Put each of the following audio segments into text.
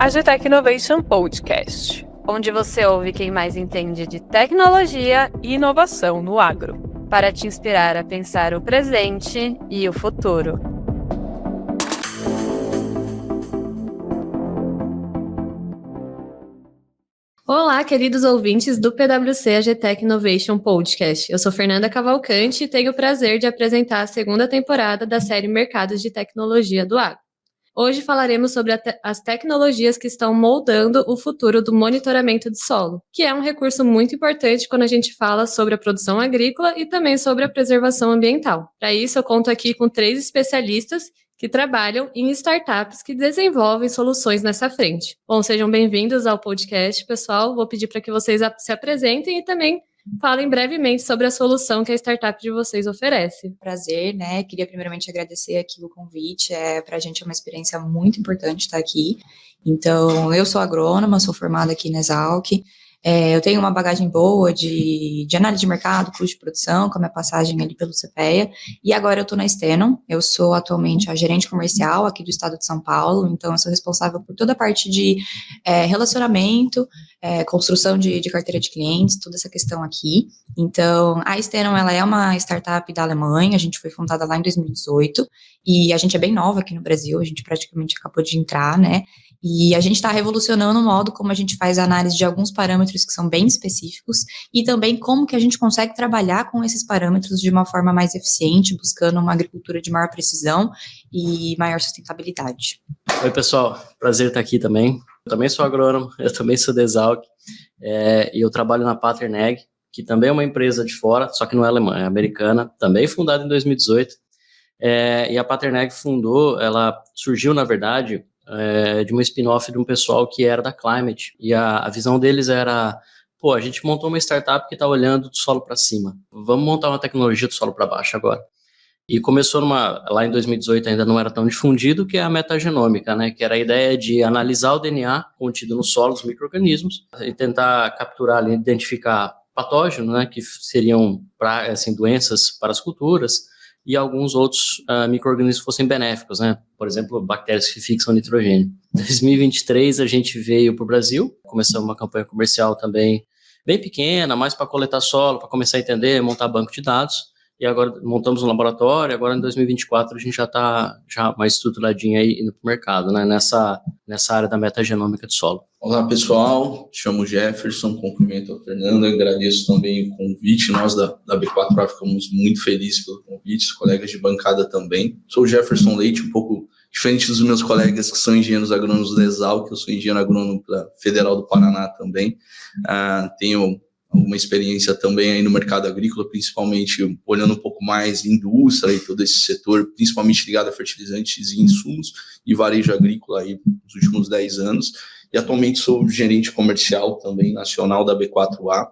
a GTech Innovation Podcast, onde você ouve quem mais entende de tecnologia e inovação no agro, para te inspirar a pensar o presente e o futuro. Olá, queridos ouvintes do PwC a GTech Innovation Podcast. Eu sou Fernanda Cavalcante e tenho o prazer de apresentar a segunda temporada da série Mercados de Tecnologia do Agro. Hoje falaremos sobre as tecnologias que estão moldando o futuro do monitoramento de solo, que é um recurso muito importante quando a gente fala sobre a produção agrícola e também sobre a preservação ambiental. Para isso, eu conto aqui com 3 especialistas que trabalham em startups que desenvolvem soluções nessa frente. Bom, sejam bem-vindos ao podcast, pessoal. Vou pedir para que vocês se apresentem e também falem brevemente sobre a solução que a startup de vocês oferece. Prazer, né? Queria primeiramente agradecer aqui o convite. Para a gente é uma experiência muito importante estar aqui. Então, eu sou agrônoma, sou formada aqui na Exalc. Eu tenho uma bagagem boa de análise de mercado, custo de produção, com a minha passagem ali pelo CPEA, e agora eu estou na Stenon. Eu sou atualmente a gerente comercial aqui do estado de São Paulo, então eu sou responsável por toda a parte de relacionamento, construção de carteira de clientes, toda essa questão aqui. Então, a Stenon, ela é uma startup da Alemanha, a gente foi fundada lá em 2018, e a gente é bem nova aqui no Brasil, a gente praticamente acabou de entrar, né? E a gente está revolucionando o modo como a gente faz a análise de alguns parâmetros que são bem específicos e também como que a gente consegue trabalhar com esses parâmetros de uma forma mais eficiente, buscando uma agricultura de maior precisão e maior sustentabilidade. Oi, pessoal. Prazer estar aqui também. Eu também sou agrônomo, eu também sou da Exalc, e eu trabalho na Paterneg, que também é uma empresa de fora, só que não é alemã, é americana, também fundada em 2018. E a Paterneg ela surgiu, na verdade, de uma spin-off de um pessoal que era da Climate, e a visão deles era, a gente montou uma startup que está olhando do solo para cima, vamos montar uma tecnologia do solo para baixo agora. E começou lá em 2018, ainda não era tão difundido, que é a metagenômica, né, que era a ideia de analisar o DNA contido no solo dos micro-organismos e tentar capturar ali, identificar patógenos, né, que seriam doenças para as culturas, e alguns outros micro-organismos fossem benéficos, né? Por exemplo, bactérias que fixam nitrogênio. Em 2023, a gente veio para o Brasil, começamos uma campanha comercial também bem pequena, mais para coletar solo, para começar a entender, montar banco de dados, e agora montamos um laboratório, agora em 2024 a gente já está mais estruturadinho aí indo para o mercado, né? Nessa área da metagenômica do solo. Olá, pessoal, chamo Jefferson, cumprimento a Fernanda, agradeço também o convite, nós da B4A ficamos muito felizes pelo convite, os colegas de bancada também. Sou o Jefferson Leite, um pouco diferente dos meus colegas que são engenheiros agrônomos da Exalc, eu sou engenheiro agrônomo da Federal do Paraná também, tenho alguma experiência também aí no mercado agrícola, principalmente olhando um pouco mais indústria e todo esse setor, principalmente ligado a fertilizantes e insumos e varejo agrícola aí nos últimos 10 anos. E atualmente sou gerente comercial também nacional da B4A.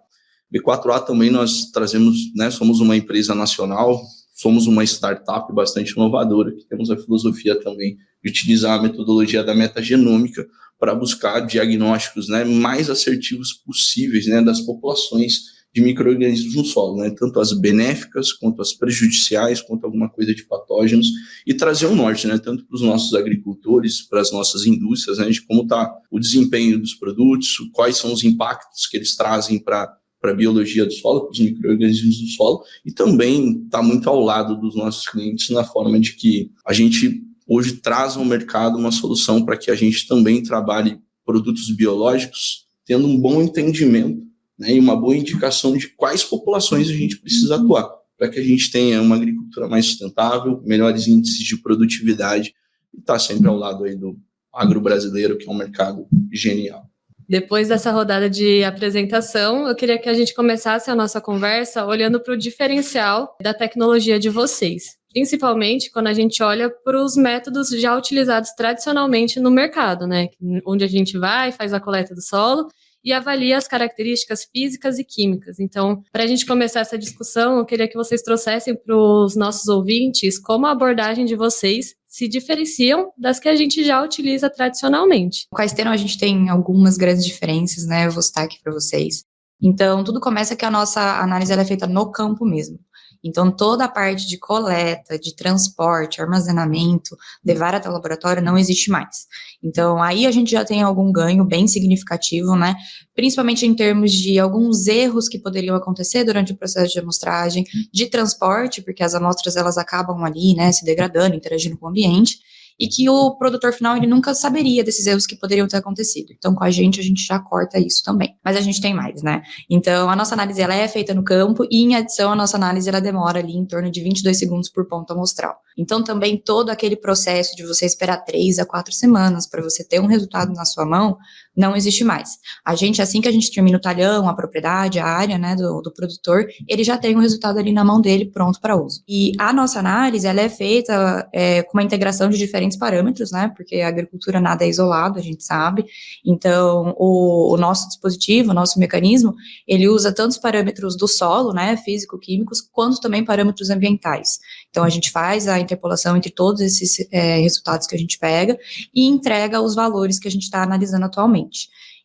B4A também nós trazemos, né, somos uma empresa nacional, somos uma startup bastante inovadora, que temos a filosofia também de utilizar a metodologia da metagenômica para buscar diagnósticos, né, mais assertivos possíveis, né, das populações de micro-organismos no solo, né, tanto as benéficas, quanto as prejudiciais, quanto alguma coisa de patógenos, e trazer um norte, né, tanto para os nossos agricultores, para as nossas indústrias, né, de como está o desempenho dos produtos, quais são os impactos que eles trazem para a biologia do solo, para os micro-organismos do solo, e também está muito ao lado dos nossos clientes na forma de que a gente hoje traz ao mercado uma solução para que a gente também trabalhe produtos biológicos, tendo um bom entendimento, né, e uma boa indicação de quais populações a gente precisa atuar, para que a gente tenha uma agricultura mais sustentável, melhores índices de produtividade, e está sempre ao lado aí do agro brasileiro, que é um mercado genial. Depois dessa rodada de apresentação, eu queria que a gente começasse a nossa conversa olhando para o diferencial da tecnologia de vocês, principalmente quando a gente olha para os métodos já utilizados tradicionalmente no mercado, né? Onde a gente vai, faz a coleta do solo e avalia as características físicas e químicas. Então, para a gente começar essa discussão, eu queria que vocês trouxessem para os nossos ouvintes como a abordagem de vocês se diferenciam das que a gente já utiliza tradicionalmente. Com a Stenon, a gente tem algumas grandes diferenças, né? Eu vou citar aqui para vocês. Então, tudo começa que a nossa análise ela é feita no campo mesmo. Então, toda a parte de coleta, de transporte, armazenamento, levar até o laboratório não existe mais. Então, aí a gente já tem algum ganho bem significativo, né? Principalmente em termos de alguns erros que poderiam acontecer durante o processo de amostragem, de transporte, porque as amostras elas acabam ali, né, se degradando, interagindo com o ambiente, e que o produtor final ele nunca saberia desses erros que poderiam ter acontecido. Então, com a gente já corta isso também. Mas a gente tem mais, né? Então, a nossa análise ela é feita no campo e, em adição, a nossa análise ela demora ali em torno de 22 segundos por ponto amostral. Então, também todo aquele processo de você esperar 3 a 4 semanas para você ter um resultado na sua mão, não existe mais. A gente, assim que a gente termina o talhão, a propriedade, a área, né, do produtor, ele já tem o resultado ali na mão dele, pronto para uso. E a nossa análise, ela é feita com uma integração de diferentes parâmetros, né, porque a agricultura nada é isolado, a gente sabe. Então, o nosso dispositivo, o nosso mecanismo, ele usa tanto os parâmetros do solo, né, físico-químicos, quanto também parâmetros ambientais. Então, a gente faz a interpolação entre todos esses resultados que a gente pega e entrega os valores que a gente está analisando atualmente.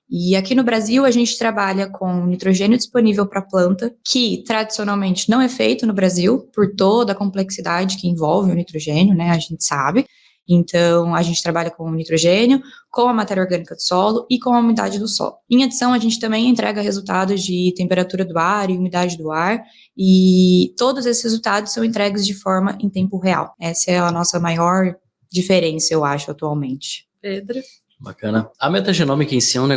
E aqui no Brasil, a gente trabalha com nitrogênio disponível para a planta, que tradicionalmente não é feito no Brasil, por toda a complexidade que envolve o nitrogênio, né, a gente sabe. Então, a gente trabalha com o nitrogênio, com a matéria orgânica do solo e com a umidade do solo. Em adição, a gente também entrega resultados de temperatura do ar e umidade do ar, e todos esses resultados são entregues de forma em tempo real. Essa é a nossa maior diferença, eu acho, atualmente. Pedro? Bacana. A metagenômica em si é um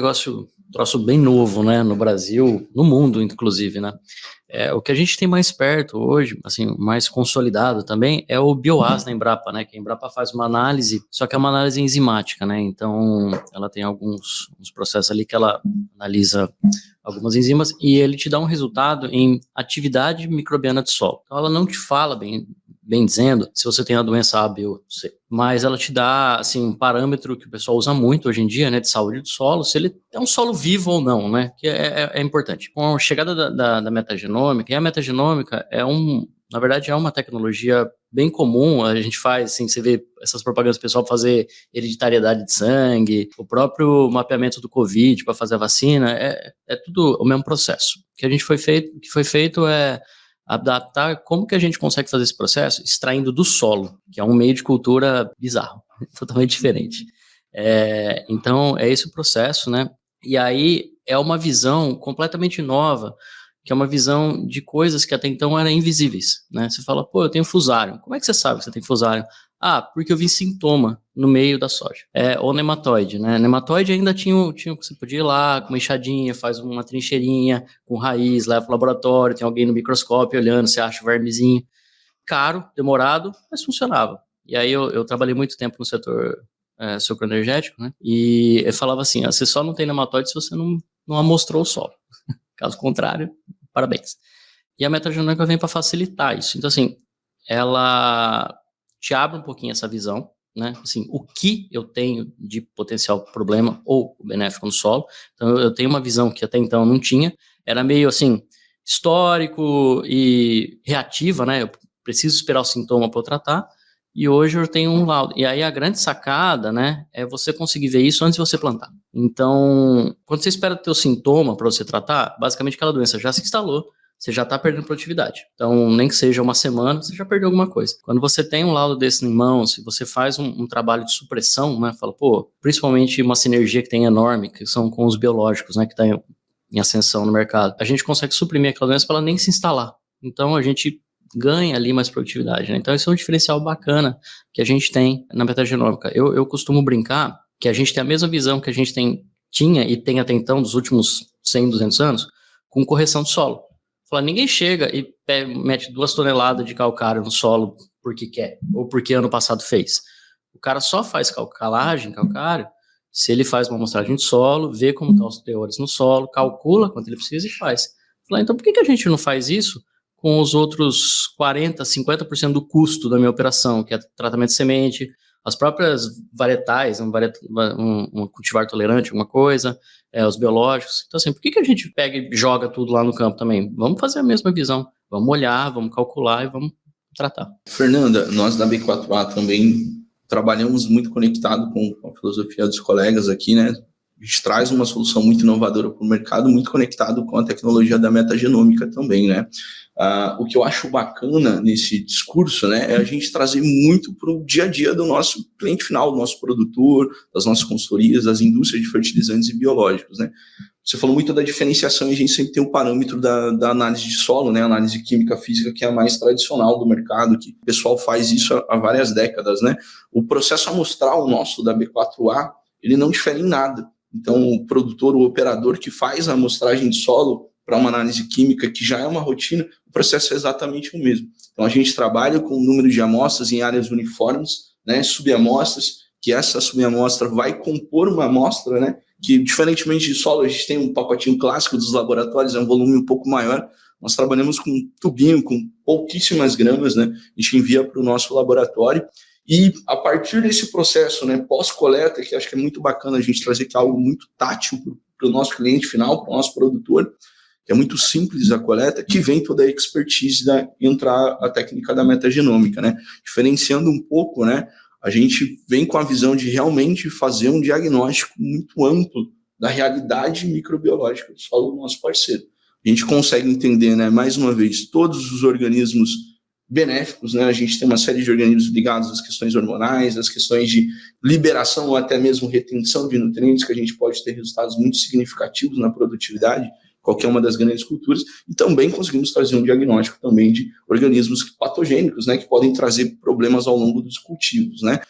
troço bem novo, né, no Brasil, no mundo, inclusive, né. O que a gente tem mais perto hoje, assim, mais consolidado também, é o Bioas na Embrapa, né, que a Embrapa faz uma análise, só que é uma análise enzimática, né, então ela tem uns processos ali que ela analisa algumas enzimas e ele te dá um resultado em atividade microbiana de solo. Então ela não te fala bem dizendo, se você tem a doença A, B ou C. Mas ela te dá, assim, um parâmetro que o pessoal usa muito hoje em dia, né, de saúde do solo, se ele é um solo vivo ou não, né, que é importante. Com a chegada da metagenômica, e a metagenômica na verdade, é uma tecnologia bem comum, a gente faz, assim, você vê essas propagandas do pessoal fazer hereditariedade de sangue, o próprio mapeamento do Covid para fazer a vacina, é tudo o mesmo processo. O que foi feito é adaptar como que a gente consegue fazer esse processo extraindo do solo, que é um meio de cultura bizarro, totalmente diferente. Então, é esse o processo, né? E aí, é uma visão completamente nova, que é uma visão de coisas que até então eram invisíveis, né? Você fala, pô, eu tenho fusário. Como é que você sabe que você tem fusário? Ah, porque eu vi sintoma no meio da soja. Ou nematóide, né? Nematóide ainda tinha você podia ir lá com uma enxadinha, faz uma trincheirinha com raiz, leva pro laboratório, tem alguém no microscópio olhando, você acha o vermezinho. Caro, demorado, mas funcionava. E aí eu trabalhei muito tempo no setor sucroenergético, né? E eu falava assim, você só não tem nematóide se você não amostrou o solo. Caso contrário, parabéns. E a metagenômica vem para facilitar isso. Então, assim, ela te abre um pouquinho essa visão, né? Assim, o que eu tenho de potencial problema ou benéfico no solo. Então, eu tenho uma visão que até então eu não tinha. Era meio, assim, histórico e reativa, né? Eu preciso esperar o sintoma para eu tratar. E hoje eu tenho um laudo. E aí a grande sacada, né, é você conseguir ver isso antes de você plantar. Então, quando você espera ter o sintoma para você tratar, basicamente aquela doença já se instalou, você já está perdendo produtividade. Então, nem que seja uma semana, você já perdeu alguma coisa. Quando você tem um laudo desse em mãos, se você faz um trabalho de supressão, né, fala, pô, principalmente uma sinergia que tem enorme, que são com os biológicos, né, que está em ascensão no mercado, a gente consegue suprimir aquela doença para ela nem se instalar. Então, a gente ganha ali mais produtividade, né? Então, esse é um diferencial bacana que a gente tem na metagenômica. Eu costumo brincar que a gente tem a mesma visão que a gente tinha e tem até então dos últimos 100, 200 anos com correção de solo. Fala, ninguém chega e mete 2 toneladas de calcário no solo porque quer, ou porque ano passado fez. O cara só faz calcário, se ele faz uma amostragem de solo, vê como estão os teores no solo, calcula quanto ele precisa e faz. Fala, então por que a gente não faz isso com os outros 40%, 50% do custo da minha operação, que é tratamento de semente, as próprias varietais, um cultivar tolerante, alguma coisa, os biológicos. Então, assim, por que a gente pega e joga tudo lá no campo também? Vamos fazer a mesma visão. Vamos olhar, vamos calcular e vamos tratar. Fernanda, nós da B4A também trabalhamos muito conectado com a filosofia dos colegas aqui, né? A gente traz uma solução muito inovadora para o mercado, muito conectado com a tecnologia da metagenômica também, né? O que eu acho bacana nesse discurso, né, é a gente trazer muito para o dia a dia do nosso cliente final, do nosso produtor, das nossas consultorias, das indústrias de fertilizantes e biológicos, né? Você falou muito da diferenciação e a gente sempre tem o parâmetro da análise de solo, né, análise química física, que é a mais tradicional do mercado, que o pessoal faz isso há várias décadas, né? O processo amostral nosso da B4A, ele não difere em nada. Então, o produtor, o operador que faz a amostragem de solo para uma análise química, que já é uma rotina, o processo é exatamente o mesmo. Então, a gente trabalha com o número de amostras em áreas uniformes, né, subamostras, que essa subamostra vai compor uma amostra, né, que, diferentemente de solo, a gente tem um pacotinho clássico dos laboratórios, é um volume um pouco maior. Nós trabalhamos com um tubinho, com pouquíssimas gramas, né, a gente envia para o nosso laboratório. E a partir desse processo, né, pós-coleta, que acho que é muito bacana a gente trazer que é algo muito tátil para o nosso cliente final, para o nosso produtor, que é muito simples a coleta, que vem toda a expertise da entrar a técnica da metagenômica, né? Diferenciando um pouco, né, a gente vem com a visão de realmente fazer um diagnóstico muito amplo da realidade microbiológica do solo do nosso parceiro. A gente consegue entender, né, mais uma vez, todos os organismos benéficos, né? A gente tem uma série de organismos ligados às questões hormonais, às questões de liberação ou até mesmo retenção de nutrientes, que a gente pode ter resultados muito significativos na produtividade, qualquer uma das grandes culturas, e também conseguimos trazer um diagnóstico também de organismos patogênicos, né, que podem trazer problemas ao longo dos cultivos, né?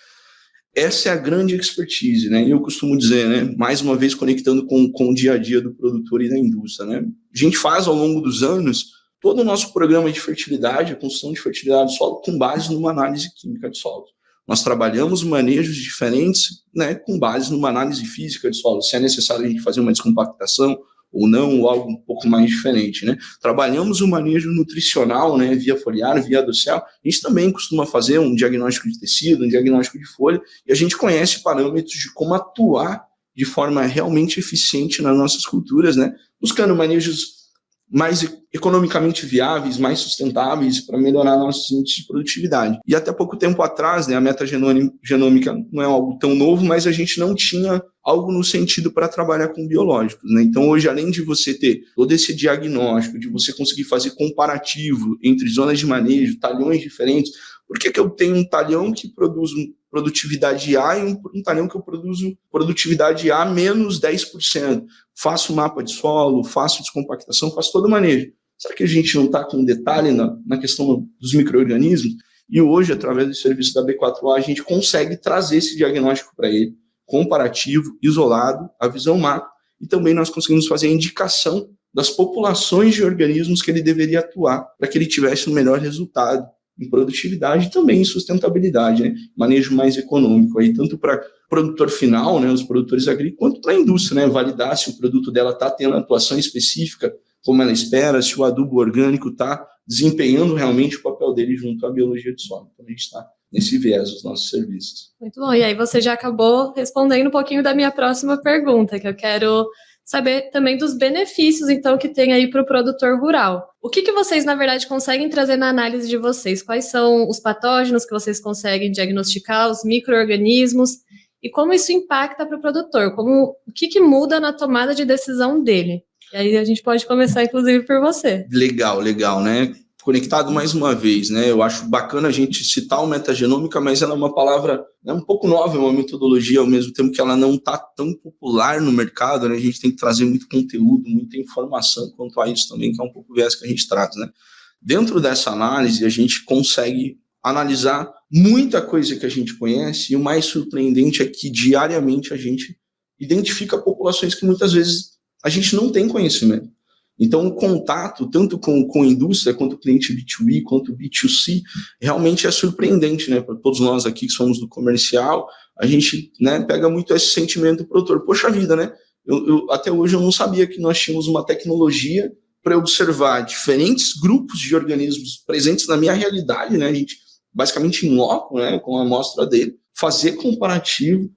Essa é a grande expertise, né? E eu costumo dizer, né, mais uma vez conectando com o dia a dia do produtor e da indústria, né? A gente faz ao longo dos anos todo o nosso programa de fertilidade, a construção de fertilidade do solo, com base numa análise química de solo. Nós trabalhamos manejos diferentes, né, com base numa análise física de solo, se é necessário a gente fazer uma descompactação ou não, ou algo um pouco mais diferente, né? Trabalhamos o manejo nutricional, né, via foliar, via adossal. A gente também costuma fazer um diagnóstico de tecido, um diagnóstico de folha, e a gente conhece parâmetros de como atuar de forma realmente eficiente nas nossas culturas, né, buscando manejos mais economicamente viáveis, mais sustentáveis para melhorar nossos índices de produtividade. E até pouco tempo atrás, né, a metagenômica não é algo tão novo, mas a gente não tinha algo no sentido para trabalhar com biológicos, né? Então, hoje, além de você ter todo esse diagnóstico, de você conseguir fazer comparativo entre zonas de manejo, talhões diferentes, por que eu tenho um talhão que produz produtividade A e um talhão que eu produzo produtividade A menos 10%? Faço mapa de solo, faço descompactação, faço todo o manejo. Será que a gente não está com detalhe na questão dos micro-organismos? E hoje, através do serviço da B4A, a gente consegue trazer esse diagnóstico para ele, comparativo, isolado, a visão macro, e também nós conseguimos fazer a indicação das populações de organismos que ele deveria atuar para que ele tivesse um melhor resultado em produtividade e também em sustentabilidade, né? Manejo mais econômico, aí, tanto para o produtor final, né, os produtores agrícolas, quanto para a indústria, né? Validar se o produto dela está tendo atuação específica, como ela espera, se o adubo orgânico está desempenhando realmente o papel dele junto à biologia de solo. Então, a gente está nesse viés dos nossos serviços. Muito bom. E aí você já acabou respondendo um pouquinho da minha próxima pergunta, que eu quero saber também dos benefícios, então, que tem aí para o produtor rural. O que vocês, na verdade, conseguem trazer na análise de vocês? Quais são os patógenos que vocês conseguem diagnosticar, os micro-organismos, e como isso impacta para o produtor? O que muda na tomada de decisão dele? E aí a gente pode começar, inclusive, por você. Legal, né? Conectado mais uma vez, né? Eu acho bacana a gente citar o metagenômica, mas ela é uma palavra, né, um pouco nova, é uma metodologia, ao mesmo tempo que ela não está tão popular no mercado, né? A gente tem que trazer muito conteúdo, muita informação quanto a isso também, que é um pouco o viés que a gente trata, né? Dentro dessa análise, a gente consegue analisar muita coisa que a gente conhece, e o mais surpreendente é que diariamente a gente identifica populações que muitas vezes a gente não tem conhecimento. Então, o contato, tanto com a indústria, quanto o cliente B2B, quanto o B2C, realmente é surpreendente, né? Para todos nós aqui que somos do comercial, a gente, né, pega muito esse sentimento do produtor. Poxa vida, né? Até hoje eu não sabia que nós tínhamos uma tecnologia para observar diferentes grupos de organismos presentes na minha realidade, né? A gente, basicamente, em loco, né, com a amostra dele, fazer comparativo,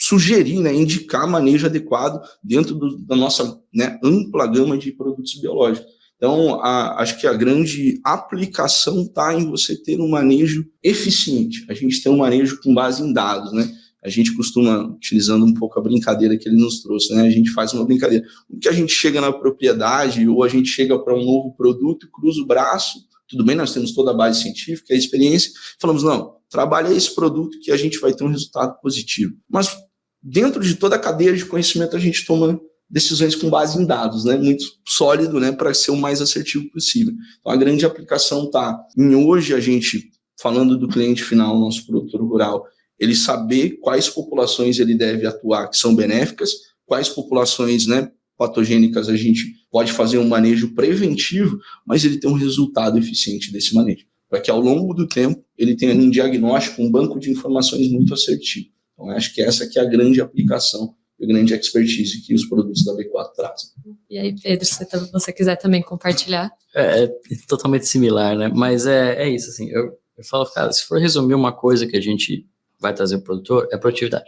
sugerir, né, indicar manejo adequado dentro da nossa, né, ampla gama de produtos biológicos. Então, acho que a grande aplicação está em você ter um manejo eficiente. A gente tem um manejo com base em dados, né? A gente costuma, utilizando um pouco a brincadeira que ele nos trouxe, né? A gente faz uma brincadeira. O que a gente chega na propriedade ou a gente chega para um novo produto e cruza o braço, tudo bem, nós temos toda a base científica, a experiência, falamos, não, trabalha esse produto que a gente vai ter um resultado positivo. Mas dentro de toda a cadeia de conhecimento a gente toma decisões com base em dados, né? Muito sólido, né? Para ser o mais assertivo possível. Então a grande aplicação está em hoje a gente, falando do cliente final, nosso produtor rural, ele saber quais populações ele deve atuar que são benéficas, quais populações, né, patogênicas a gente pode fazer um manejo preventivo, mas ele tem um resultado eficiente desse manejo, para que ao longo do tempo ele tenha um diagnóstico, um banco de informações muito assertivo. Então, eu acho que essa que é a grande aplicação, a grande expertise que os produtos da B4 trazem. E aí, Pedro, se você quiser também compartilhar. É totalmente similar, né? Mas é isso, assim, eu falo, cara, se for resumir uma coisa que a gente vai trazer para o produtor, é produtividade,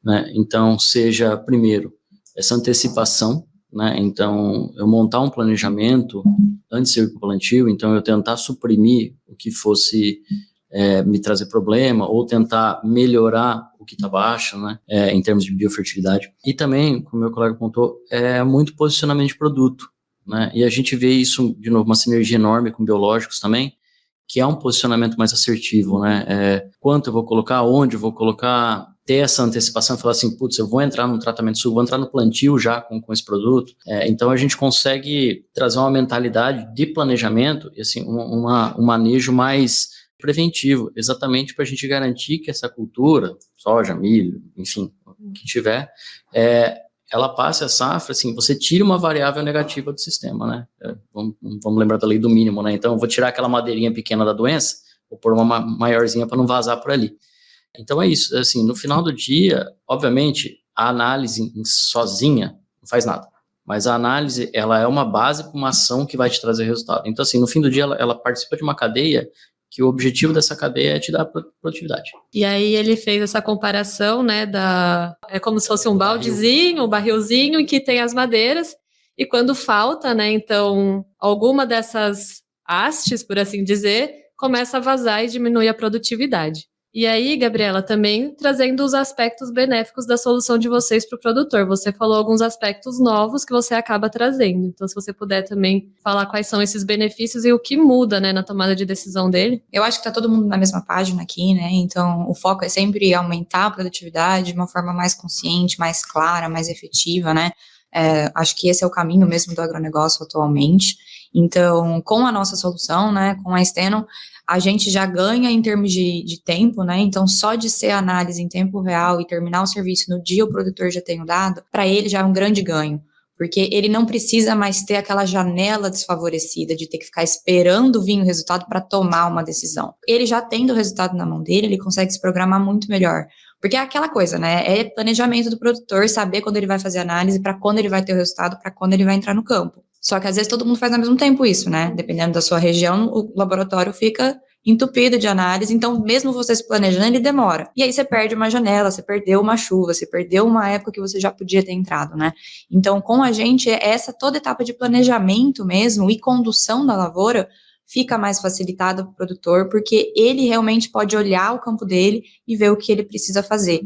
né? Então, seja, primeiro, essa antecipação, né? Então, eu montar um planejamento antes de ir para o plantio, então eu tentar suprimir o que fosse me trazer problema, ou tentar melhorar o que está baixo, né? Em termos de biofertilidade. E também, como o meu colega apontou, é muito posicionamento de produto, né? E a gente vê isso, de novo, uma sinergia enorme com biológicos também, que é um posicionamento mais assertivo, né? Quanto eu vou colocar, onde eu vou colocar, ter essa antecipação, falar assim, putz, eu vou entrar no tratamento sul, vou entrar no plantio já com esse produto. Então a gente consegue trazer uma mentalidade de planejamento e assim, um manejo mais preventivo, exatamente para a gente garantir que essa cultura, soja, milho, enfim, o que tiver, ela passe a safra, assim, você tira uma variável negativa do sistema, né? Vamos lembrar da lei do mínimo, né? Então, eu vou tirar aquela madeirinha pequena da doença, vou pôr uma maiorzinha para não vazar por ali. Então, é isso. Assim, no final do dia, obviamente, a análise sozinha não faz nada. Mas a análise, ela é uma base para uma ação que vai te trazer resultado. Então, assim, no fim do dia, ela participa de uma cadeia que o objetivo dessa cadeia é te dar produtividade. E aí ele fez essa comparação, né, é como se fosse um baldezinho, um barrilzinho em que tem as madeiras, e quando falta, né, então, alguma dessas hastes, por assim dizer, começa a vazar e diminui a produtividade. E aí, Gabriela, também trazendo os aspectos benéficos da solução de vocês para o produtor. Você falou alguns aspectos novos que você acaba trazendo. Então, se você puder também falar quais são esses benefícios e o que muda, né, na tomada de decisão dele. Eu acho que está todo mundo na mesma página aqui, né? Então, o foco é sempre aumentar a produtividade de uma forma mais consciente, mais clara, mais efetiva, né? Acho que esse é o caminho mesmo do agronegócio atualmente. Então, com a nossa solução, né, com a Steno, a gente já ganha em termos de tempo, né? Então, só de ser análise em tempo real e terminar o serviço no dia o produtor já tem o dado, para ele já é um grande ganho, porque ele não precisa mais ter aquela janela desfavorecida de ter que ficar esperando vir o resultado para tomar uma decisão. Ele já tendo o resultado na mão dele, ele consegue se programar muito melhor. Porque é aquela coisa, né? É planejamento do produtor, saber quando ele vai fazer análise, para quando ele vai ter o resultado, para quando ele vai entrar no campo. Só que às vezes todo mundo faz ao mesmo tempo isso, né? Dependendo da sua região, o laboratório fica entupido de análise, então mesmo você se planejando, ele demora. E aí você perde uma janela, você perdeu uma chuva, você perdeu uma época que você já podia ter entrado, né? Então, com a gente, essa toda etapa de planejamento mesmo e condução da lavoura fica mais facilitada para o produtor, porque ele realmente pode olhar o campo dele e ver o que ele precisa fazer.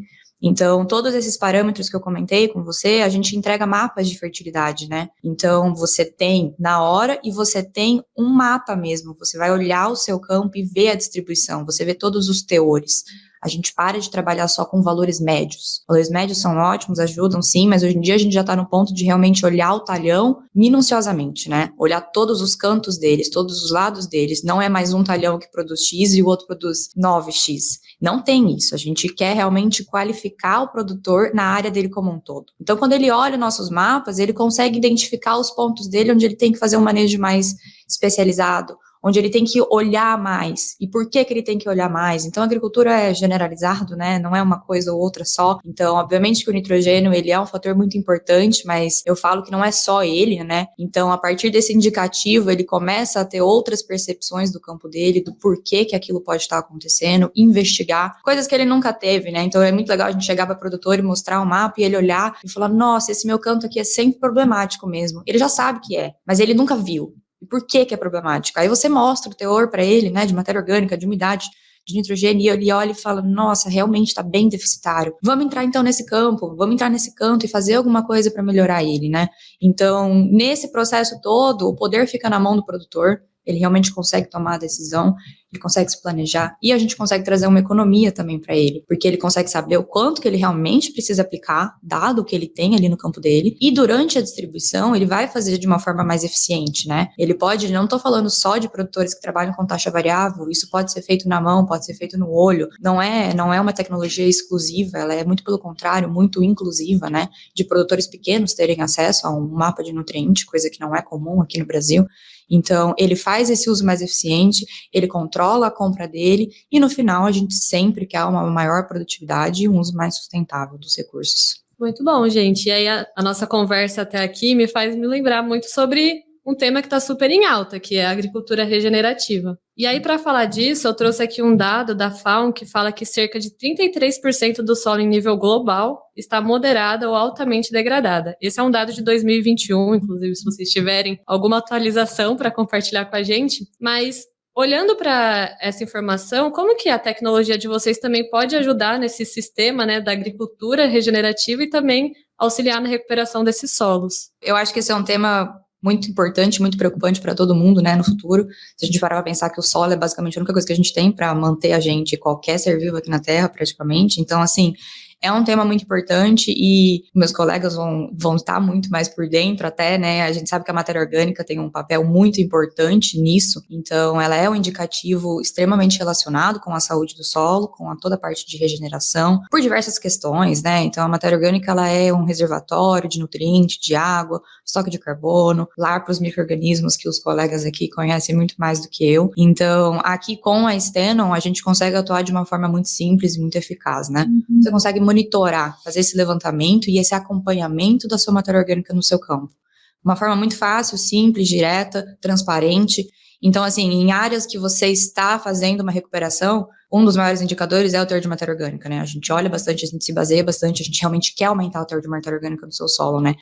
Então, todos esses parâmetros que eu comentei com você, a gente entrega mapas de fertilidade, né? Então, você tem na hora e você tem um mapa mesmo. Você vai olhar o seu campo e ver a distribuição, você vê todos os teores. A gente para de trabalhar só com valores médios. Valores médios são ótimos, ajudam sim, mas hoje em dia a gente já está no ponto de realmente olhar o talhão minuciosamente, né? Olhar todos os cantos deles, todos os lados deles. Não é mais um talhão que produz X e o outro produz 9X. Não tem isso. A gente quer realmente qualificar o produtor na área dele como um todo. Então, quando ele olha nossos mapas, ele consegue identificar os pontos dele onde ele tem que fazer um manejo mais especializado, onde ele tem que olhar mais. E por que ele tem que olhar mais? Então, a agricultura é generalizado, né? Não é uma coisa ou outra só. Então, obviamente que o nitrogênio, ele é um fator muito importante, mas eu falo que não é só ele, né? Então, a partir desse indicativo, ele começa a ter outras percepções do campo dele, do porquê que aquilo pode estar acontecendo, investigar, coisas que ele nunca teve, né? Então, é muito legal a gente chegar para o produtor e mostrar o mapa e ele olhar e falar, nossa, esse meu canto aqui é sempre problemático mesmo. Ele já sabe que é, mas ele nunca viu. E por que é problemático? Aí você mostra o teor para ele, né, de matéria orgânica, de umidade, de nitrogênio e ele olha e fala, nossa, realmente está bem deficitário. Vamos entrar então nesse campo, vamos entrar nesse canto e fazer alguma coisa para melhorar ele, né? Então, nesse processo todo, o poder fica na mão do produtor, ele realmente consegue tomar a decisão, ele consegue se planejar e a gente consegue trazer uma economia também para ele, porque ele consegue saber o quanto que ele realmente precisa aplicar, dado o que ele tem ali no campo dele, e durante a distribuição ele vai fazer de uma forma mais eficiente, né? Ele pode, não estou falando só de produtores que trabalham com taxa variável, isso pode ser feito na mão, pode ser feito no olho, não é uma tecnologia exclusiva, ela é muito pelo contrário, muito inclusiva, né? De produtores pequenos terem acesso a um mapa de nutriente, coisa que não é comum aqui no Brasil. Então, ele faz esse uso mais eficiente, ele controla a compra dele e, no final, a gente sempre quer uma maior produtividade e um uso mais sustentável dos recursos. Muito bom, gente. E aí, a nossa conversa até aqui me faz me lembrar muito sobre um tema que está super em alta, que é a agricultura regenerativa. E aí, para falar disso, eu trouxe aqui um dado da FAO que fala que cerca de 33% do solo em nível global está moderada ou altamente degradada. Esse é um dado de 2021, inclusive, se vocês tiverem alguma atualização para compartilhar com a gente. Mas, olhando para essa informação, como que a tecnologia de vocês também pode ajudar nesse sistema, né, da agricultura regenerativa e também auxiliar na recuperação desses solos? Eu acho que esse é um tema muito importante, muito preocupante para todo mundo, né, no futuro. Se a gente parar para pensar que o solo é basicamente a única coisa que a gente tem para manter a gente, qualquer ser vivo aqui na Terra, praticamente. Então, assim, é um tema muito importante e meus colegas vão estar muito mais por dentro até, né? A gente sabe que a matéria orgânica tem um papel muito importante nisso, então ela é um indicativo extremamente relacionado com a saúde do solo, com toda a parte de regeneração, por diversas questões, né? Então a matéria orgânica, ela é um reservatório de nutrientes, de água, estoque de carbono, lar para os micro-organismos que os colegas aqui conhecem muito mais do que eu. Então, aqui com a Stenon, a gente consegue atuar de uma forma muito simples e muito eficaz, né? Você consegue monitorar, fazer esse levantamento e esse acompanhamento da sua matéria orgânica no seu campo. Uma forma muito fácil, simples, direta, transparente. Então, assim, em áreas que você está fazendo uma recuperação, um dos maiores indicadores é o teor de matéria orgânica, né? A gente olha bastante, a gente se baseia bastante, a gente realmente quer aumentar o teor de matéria orgânica no seu solo, né?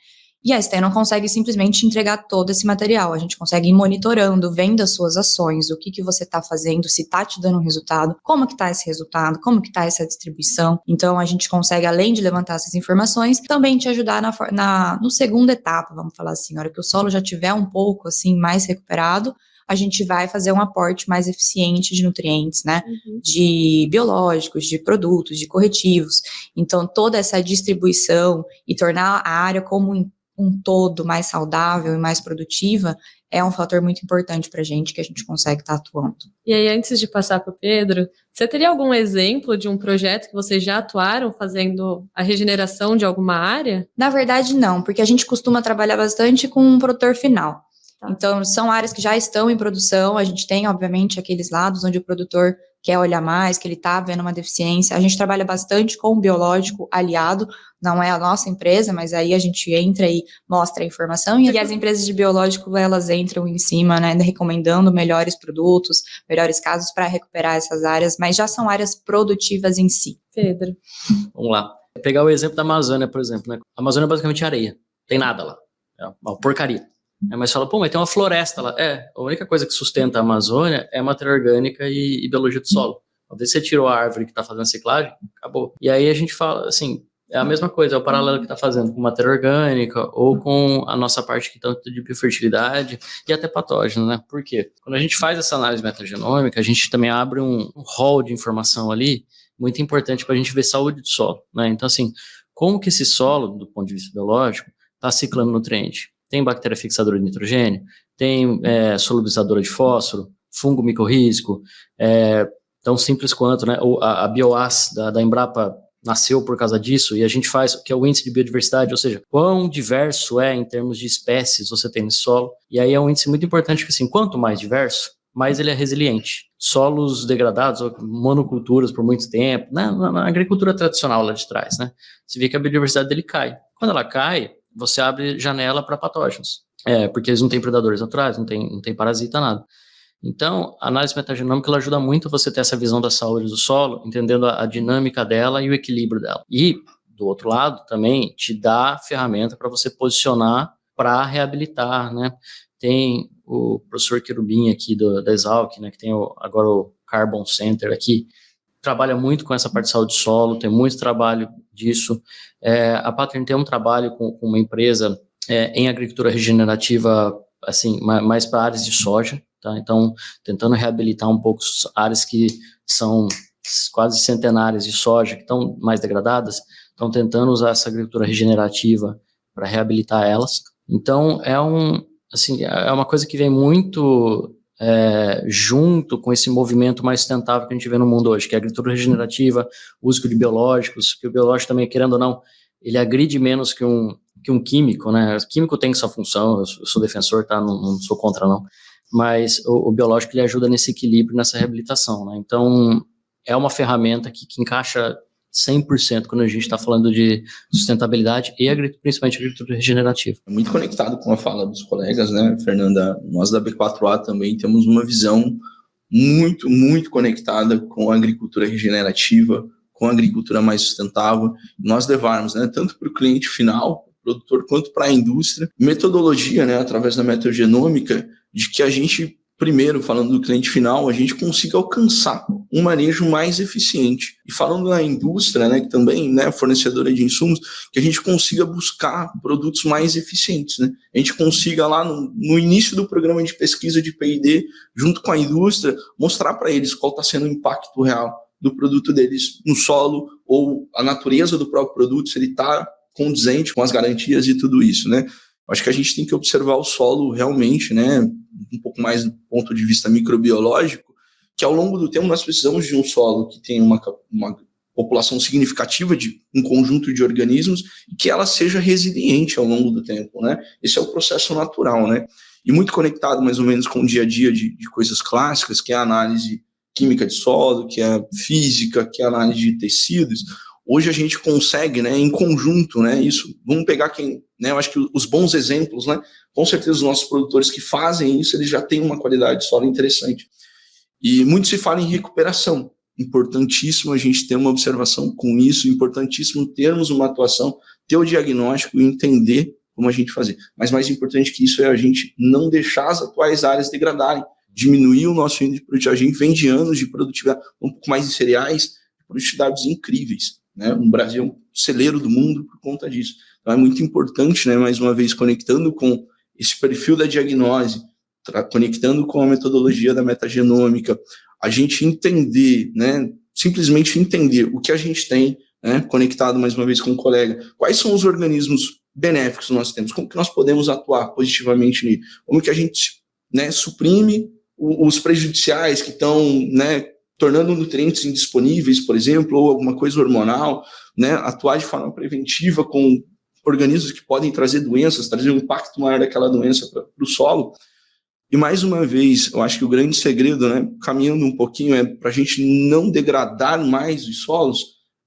E a Stenon consegue simplesmente entregar todo esse material. A gente consegue ir monitorando, vendo as suas ações, o que você está fazendo, se está te dando um resultado, como que está esse resultado, como que está essa distribuição. Então, a gente consegue, além de levantar essas informações, também te ajudar no segunda etapa, vamos falar assim, na hora que o solo já tiver um pouco, assim, mais recuperado, a gente vai fazer um aporte mais eficiente de nutrientes, né? De biológicos, de produtos, de corretivos. Então, toda essa distribuição e tornar a área como um todo mais saudável e mais produtiva é um fator muito importante para a gente que a gente consegue estar atuando. E aí, antes de passar para o Pedro, você teria algum exemplo de um projeto que vocês já atuaram fazendo a regeneração de alguma área? Na verdade, não, porque a gente costuma trabalhar bastante com um produtor final. Então, são áreas que já estão em produção, a gente tem, obviamente, aqueles lados onde o produtor quer olhar mais, que ele está vendo uma deficiência. A gente trabalha bastante com o biológico aliado, não é a nossa empresa, mas aí a gente entra e mostra a informação, e as empresas de biológico, elas entram em cima, né, recomendando melhores produtos, melhores casos para recuperar essas áreas, mas já são áreas produtivas em si. Pedro. Vamos lá. Pegar o exemplo da Amazônia, por exemplo, né? A Amazônia é basicamente areia, tem nada lá, é uma porcaria. Mas fala, pô, mas tem uma floresta lá. A única coisa que sustenta a Amazônia é matéria orgânica e biologia do solo. Uma vez você tirou a árvore que está fazendo ciclagem, acabou. E aí a gente fala, assim, é a mesma coisa, é o paralelo que está fazendo com matéria orgânica ou com a nossa parte que tanto de biofertilidade e até patógeno, né? Por quê? Quando a gente faz essa análise metagenômica, a gente também abre um hall de informação ali muito importante para a gente ver saúde do solo, né? Então, assim, como que esse solo, do ponto de vista biológico, está ciclando nutriente? Tem bactéria fixadora de nitrogênio, tem solubilizadora de fósforo, fungo micorrízico, tão simples quanto, né? A Bioas da Embrapa nasceu por causa disso, e a gente faz, que é o índice de biodiversidade, ou seja, quão diverso é em termos de espécies você tem no solo, e aí é um índice muito importante, que assim, quanto mais diverso, mais ele é resiliente. Solos degradados, ou monoculturas por muito tempo, na agricultura tradicional lá de trás, né? Você vê que a biodiversidade dele cai. Quando ela cai, você abre janela para patógenos, porque eles não têm predadores naturais, não tem parasita, nada. Então, a análise metagenômica ela ajuda muito você ter essa visão da saúde do solo, entendendo a dinâmica dela e o equilíbrio dela. E, do outro lado, também te dá ferramenta para você posicionar para reabilitar, né? Tem o professor Querubim aqui da Exalc, né, que tem agora o Carbon Center aqui, trabalha muito com essa parte de saúde de solo, tem muito trabalho disso. A Pattern tem um trabalho com uma empresa em agricultura regenerativa, assim, mais para áreas de soja, tá? Então, tentando reabilitar um pouco as áreas que são quase centenárias de soja, que estão mais degradadas, estão tentando usar essa agricultura regenerativa para reabilitar elas. Então, é uma coisa que vem muito junto com esse movimento mais sustentável que a gente vê no mundo hoje, que é a agricultura regenerativa, o uso de biológicos, que o biológico também, querendo ou não, ele agride menos que um químico, né? O químico tem sua função, eu sou defensor, tá? Não sou contra, não. Mas o biológico, ele ajuda nesse equilíbrio, nessa reabilitação, né? Então, é uma ferramenta que encaixa 100% quando a gente está falando de sustentabilidade e principalmente agricultura regenerativa. Muito conectado com a fala dos colegas, né, Fernanda? Nós da B4A também temos uma visão muito, muito conectada com a agricultura regenerativa, com a agricultura mais sustentável. Nós levarmos, né, tanto para o cliente final, produtor, quanto para a indústria, metodologia, né, através da metagenômica, de que a gente, primeiro, falando do cliente final, a gente consiga alcançar um manejo mais eficiente. E falando da indústria, né, que também, né, fornecedora de insumos, que a gente consiga buscar produtos mais eficientes, né? A gente consiga lá no início do programa de pesquisa de P&D, junto com a indústria, mostrar para eles qual está sendo o impacto real do produto deles no solo, ou a natureza do próprio produto, se ele está condizente com as garantias e tudo isso, né? Acho que a gente tem que observar o solo realmente, né, um pouco mais do ponto de vista microbiológico, que ao longo do tempo nós precisamos de um solo que tenha uma população significativa de um conjunto de organismos e que ela seja resiliente ao longo do tempo, né? Esse é o processo natural, né? E muito conectado mais ou menos com o dia a dia de coisas clássicas, que é a análise química de solo, que é a física, que é a análise de tecidos. Hoje a gente consegue, né, em conjunto, né, isso, vamos pegar né, eu acho que os bons exemplos, né, com certeza os nossos produtores que fazem isso, eles já têm uma qualidade de solo interessante. E muito se fala em recuperação, importantíssimo a gente ter uma observação com isso, importantíssimo termos uma atuação, ter o diagnóstico e entender como a gente fazer. Mas mais importante que isso é a gente não deixar as atuais áreas degradarem, diminuir o nosso índice de produtividade. A gente vem de anos de produtividade, um pouco mais de cereais, produtividades incríveis, né? O Brasil é um celeiro do mundo por conta disso. Então é muito importante, né, mais uma vez, conectando com esse perfil da diagnose, conectando com a metodologia da metagenômica, a gente entender, né, simplesmente entender o que a gente tem, né, conectado mais uma vez com o colega, quais são os organismos benéficos que nós temos, como que nós podemos atuar positivamente nele, como que a gente, né, suprime os prejudiciais que estão, né, tornando nutrientes indisponíveis, por exemplo, ou alguma coisa hormonal, né, atuar de forma preventiva com organismos que podem trazer doenças, trazer um impacto maior daquela doença para o solo. E mais uma vez, eu acho que o grande segredo, né, caminhando um pouquinho, para a gente não degradar mais os solos,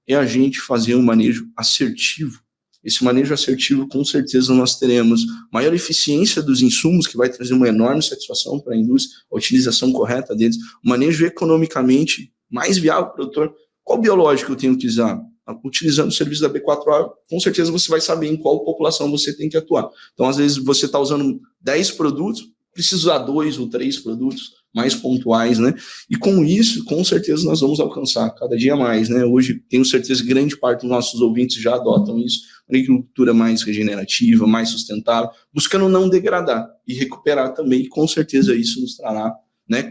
é a gente fazer um manejo assertivo. Esse manejo assertivo, com certeza, nós teremos maior eficiência dos insumos, que vai trazer uma enorme satisfação para a indústria, a utilização correta deles, o manejo economicamente mais viável para o produtor. Qual biológico eu tenho que usar? Utilizando o serviço da B4A, com certeza você vai saber em qual população você tem que atuar. Então, às vezes, você está usando 10 produtos, precisa usar 2 ou 3 produtos mais pontuais, né? E com isso, com certeza, nós vamos alcançar cada dia mais, né? Hoje, tenho certeza que grande parte dos nossos ouvintes já adotam isso, uma agricultura mais regenerativa, mais sustentável, buscando não degradar e recuperar também, e com certeza isso nos trará, né?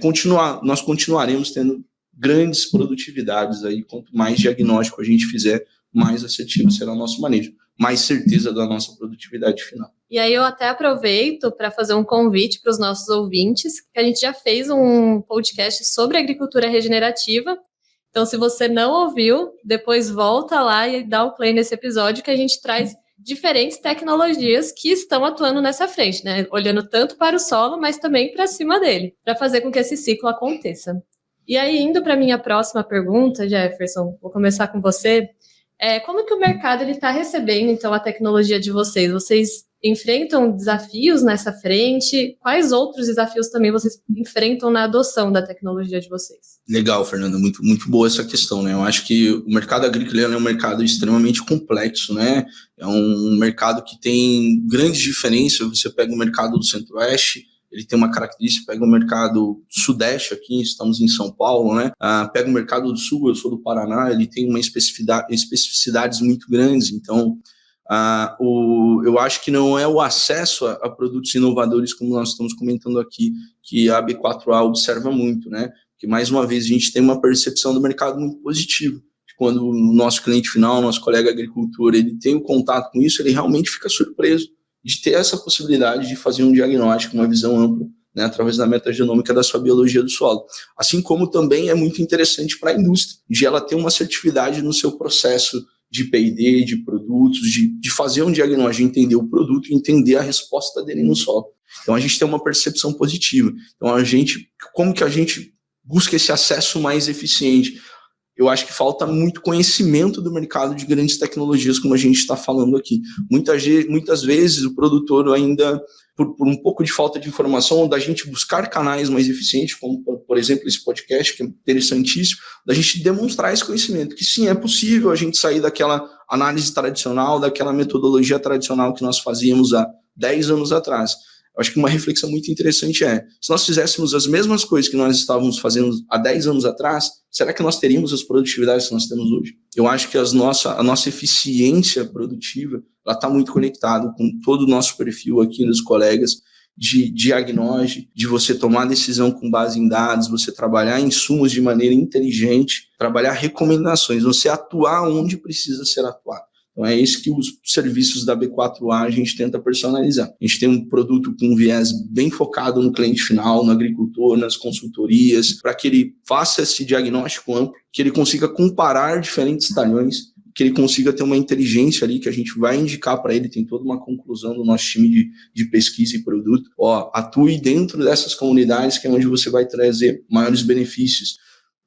Nós continuaremos tendo grandes produtividades aí, quanto mais diagnóstico a gente fizer, mais assertivo será o nosso manejo, mais certeza da nossa produtividade final. E aí eu até aproveito para fazer um convite para os nossos ouvintes, que a gente já fez um podcast sobre agricultura regenerativa. Então, se você não ouviu, depois volta lá e dá o play nesse episódio, que a gente traz diferentes tecnologias que estão atuando nessa frente, né? Olhando tanto para o solo, mas também para cima dele, para fazer com que esse ciclo aconteça. E aí, indo para a minha próxima pergunta, Jefferson, vou começar com você. Como que o mercado está recebendo, então, a tecnologia de vocês? Vocês enfrentam desafios nessa frente? Quais outros desafios também vocês enfrentam na adoção da tecnologia de vocês? Legal, Fernanda, muito, muito boa essa questão, né? Eu acho que o mercado agrícola é um mercado extremamente complexo, né? É um mercado que tem grandes diferenças. Você pega o mercado do Centro-Oeste, ele tem uma característica, pega o mercado sudeste aqui, estamos em São Paulo, né? Pega o mercado do sul, eu sou do Paraná, ele tem uma especificidades muito grandes, então eu acho que não é o acesso a produtos inovadores, como nós estamos comentando aqui, que a B4A observa muito, né? Que mais uma vez a gente tem uma percepção do mercado muito positiva. Quando o nosso cliente final, nosso colega agricultor, ele tem o contato com isso, ele realmente fica surpreso de ter essa possibilidade de fazer um diagnóstico, uma visão ampla, né, através da metagenômica da sua biologia do solo. Assim como também é muito interessante para a indústria, de ela ter uma assertividade no seu processo de P&D, de produtos, de fazer um diagnóstico, de entender o produto e entender a resposta dele no solo. Então, a gente tem uma percepção positiva. Então, como que a gente busca esse acesso mais eficiente? Eu acho que falta muito conhecimento do mercado de grandes tecnologias, como a gente está falando aqui. Muitas vezes o produtor ainda, por um pouco de falta de informação, da gente buscar canais mais eficientes, como, por exemplo, esse podcast, que é interessantíssimo, da gente demonstrar esse conhecimento, que sim, é possível a gente sair daquela análise tradicional, daquela metodologia tradicional que nós fazíamos há 10 anos atrás. Eu acho que uma reflexão muito interessante se nós fizéssemos as mesmas coisas que nós estávamos fazendo há 10 anos atrás, será que nós teríamos as produtividades que nós temos hoje? Eu acho que a nossa eficiência produtiva está muito conectada com todo o nosso perfil aqui dos colegas de diagnóstico, de você tomar decisão com base em dados, você trabalhar insumos de maneira inteligente, trabalhar recomendações, você atuar onde precisa ser atuado. Então, é isso que os serviços da B4A a gente tenta personalizar. A gente tem um produto com um viés bem focado no cliente final, no agricultor, nas consultorias, para que ele faça esse diagnóstico amplo, que ele consiga comparar diferentes talhões, que ele consiga ter uma inteligência ali que a gente vai indicar para ele, tem toda uma conclusão do nosso time de pesquisa e produto. Atue dentro dessas comunidades, que é onde você vai trazer maiores benefícios.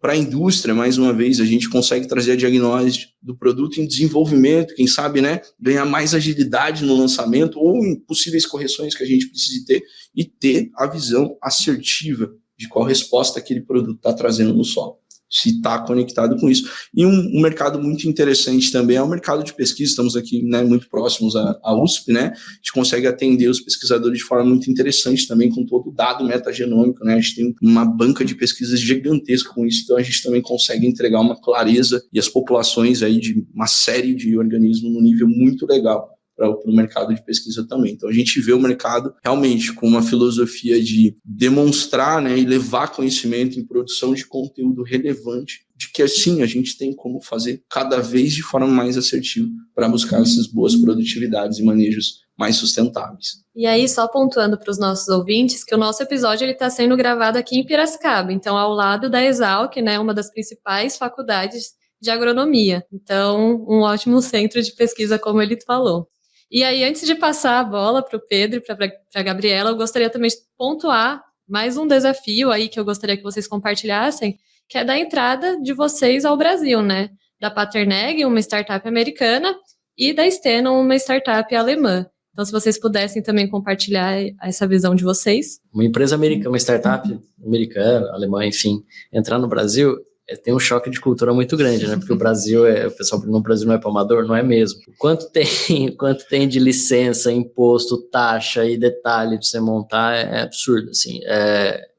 Para a indústria, mais uma vez, a gente consegue trazer a diagnóstico do produto em desenvolvimento, quem sabe, né, ganhar mais agilidade no lançamento ou em possíveis correções que a gente precise ter e ter a visão assertiva de qual resposta aquele produto está trazendo no solo, se está conectado com isso. E um mercado muito interessante também é o mercado de pesquisa. Estamos aqui, né, muito próximos à USP, né? A gente consegue atender os pesquisadores de forma muito interessante também, com todo o dado metagenômico, né? A gente tem uma banca de pesquisas gigantesca com isso, então a gente também consegue entregar uma clareza e as populações aí de uma série de organismos num nível muito legal para o mercado de pesquisa também. Então, a gente vê o mercado realmente com uma filosofia de demonstrar, né, e levar conhecimento em produção de conteúdo relevante, de que, assim, a gente tem como fazer cada vez de forma mais assertiva para buscar essas boas produtividades e manejos mais sustentáveis. E aí, só pontuando para os nossos ouvintes, que o nosso episódio está sendo gravado aqui em Piracicaba, então ao lado da Exalc, né, uma das principais faculdades de agronomia. Então, um ótimo centro de pesquisa, como ele falou. E aí, antes de passar a bola para o Pedro e para a Gabriela, eu gostaria também de pontuar mais um desafio aí que eu gostaria que vocês compartilhassem, que é da entrada de vocês ao Brasil, né? Da Paterneg, uma startup americana, e da Stenon, uma startup alemã. Então, se vocês pudessem também compartilhar essa visão de vocês. Uma empresa americana, uma startup americana, alemã, enfim, entrar no Brasil tem um choque de cultura muito grande, né? Porque o Brasil o pessoal no Brasil não é para amador, não é mesmo. Quanto tem de licença, imposto, taxa e detalhe de você montar é absurdo, assim.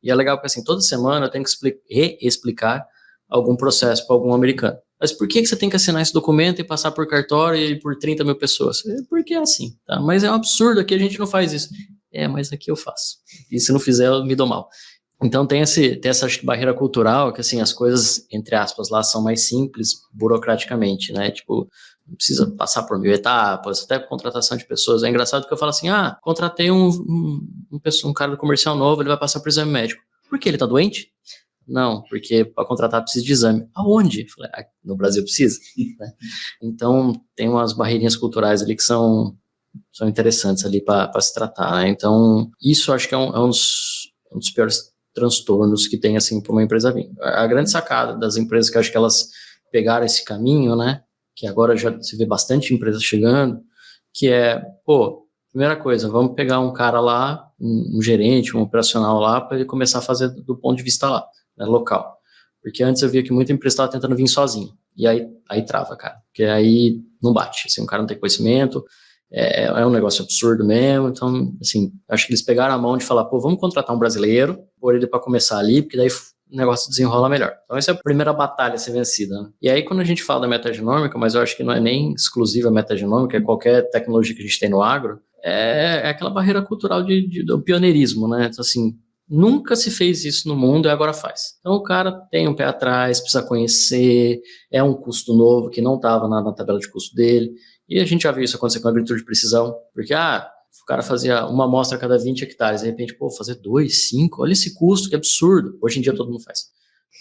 E é legal porque, assim, toda semana eu tenho que reexplicar algum processo para algum americano. Mas por que você tem que assinar esse documento e passar por cartório e por 30 mil pessoas? Porque é assim, tá? Mas é um absurdo, aqui a gente não faz isso. Mas aqui eu faço. E se não fizer, eu me dou mal. Então tem essa acho que, barreira cultural, que assim, as coisas, entre aspas, lá são mais simples burocraticamente, né? Tipo, não precisa passar por 1000 etapas, até contratação de pessoas. É engraçado que eu falo assim, contratei um cara do comercial novo, ele vai passar por exame médico. Por que? Ele tá doente? Não, porque para contratar precisa de exame. Aonde? Falei, no Brasil precisa. Né? Então tem umas barreirinhas culturais ali que são interessantes ali para se tratar, né? Então isso acho que é um dos piores transtornos que tem, assim, para uma empresa vir. A grande sacada das empresas que eu acho que elas pegaram esse caminho, né, que agora já se vê bastante empresa chegando, que é, primeira coisa, vamos pegar um cara lá, um gerente, um operacional lá, para ele começar a fazer do ponto de vista lá, né, local. Porque antes eu via que muita empresa estava tentando vir sozinha, e aí trava, cara, porque aí não bate, assim, o cara não tem conhecimento, é um negócio absurdo mesmo. Então, assim, acho que eles pegaram a mão de falar, pô, vamos contratar um brasileiro, pôr ele para começar ali, porque daí o negócio desenrola melhor. Então, essa é a primeira batalha a ser vencida, né? E aí, quando a gente fala da metagenômica, mas eu acho que não é nem exclusiva a metagenômica, é qualquer tecnologia que a gente tem no agro, é aquela barreira cultural do pioneirismo, né? Então, assim, nunca se fez isso no mundo e agora faz. Então, o cara tem um pé atrás, precisa conhecer, é um custo novo que não estava na tabela de custo dele. E a gente já viu isso acontecer com a agricultura de precisão, porque, o cara fazia uma amostra a cada 20 hectares, de repente, fazer 2, 5, olha esse custo, que absurdo. Hoje em dia todo mundo faz.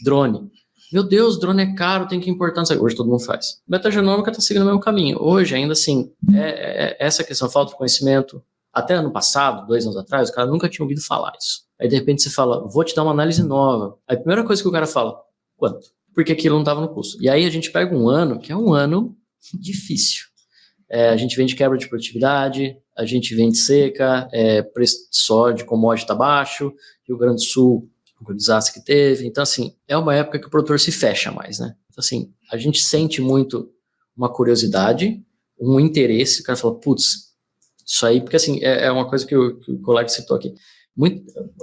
Drone. Meu Deus, drone é caro, tem que importar. Hoje todo mundo faz. Metagenômica está seguindo o mesmo caminho. Hoje, ainda assim, essa questão, falta de conhecimento. Até ano passado, 2 anos atrás, o cara nunca tinha ouvido falar isso. Aí, de repente, você fala, vou te dar uma análise nova. Aí, a primeira coisa que o cara fala, quanto? Porque aquilo não estava no custo. E aí, a gente pega um ano, que é um ano difícil. A gente vem de quebra de produtividade, a gente vem de seca, preço só de commodity está baixo, Rio Grande do Sul, o desastre que teve. Então, assim, é uma época que o produtor se fecha mais, né? Então, assim, a gente sente muito uma curiosidade, um interesse, o cara fala, putz, isso aí, porque assim, é uma coisa que o colega citou aqui.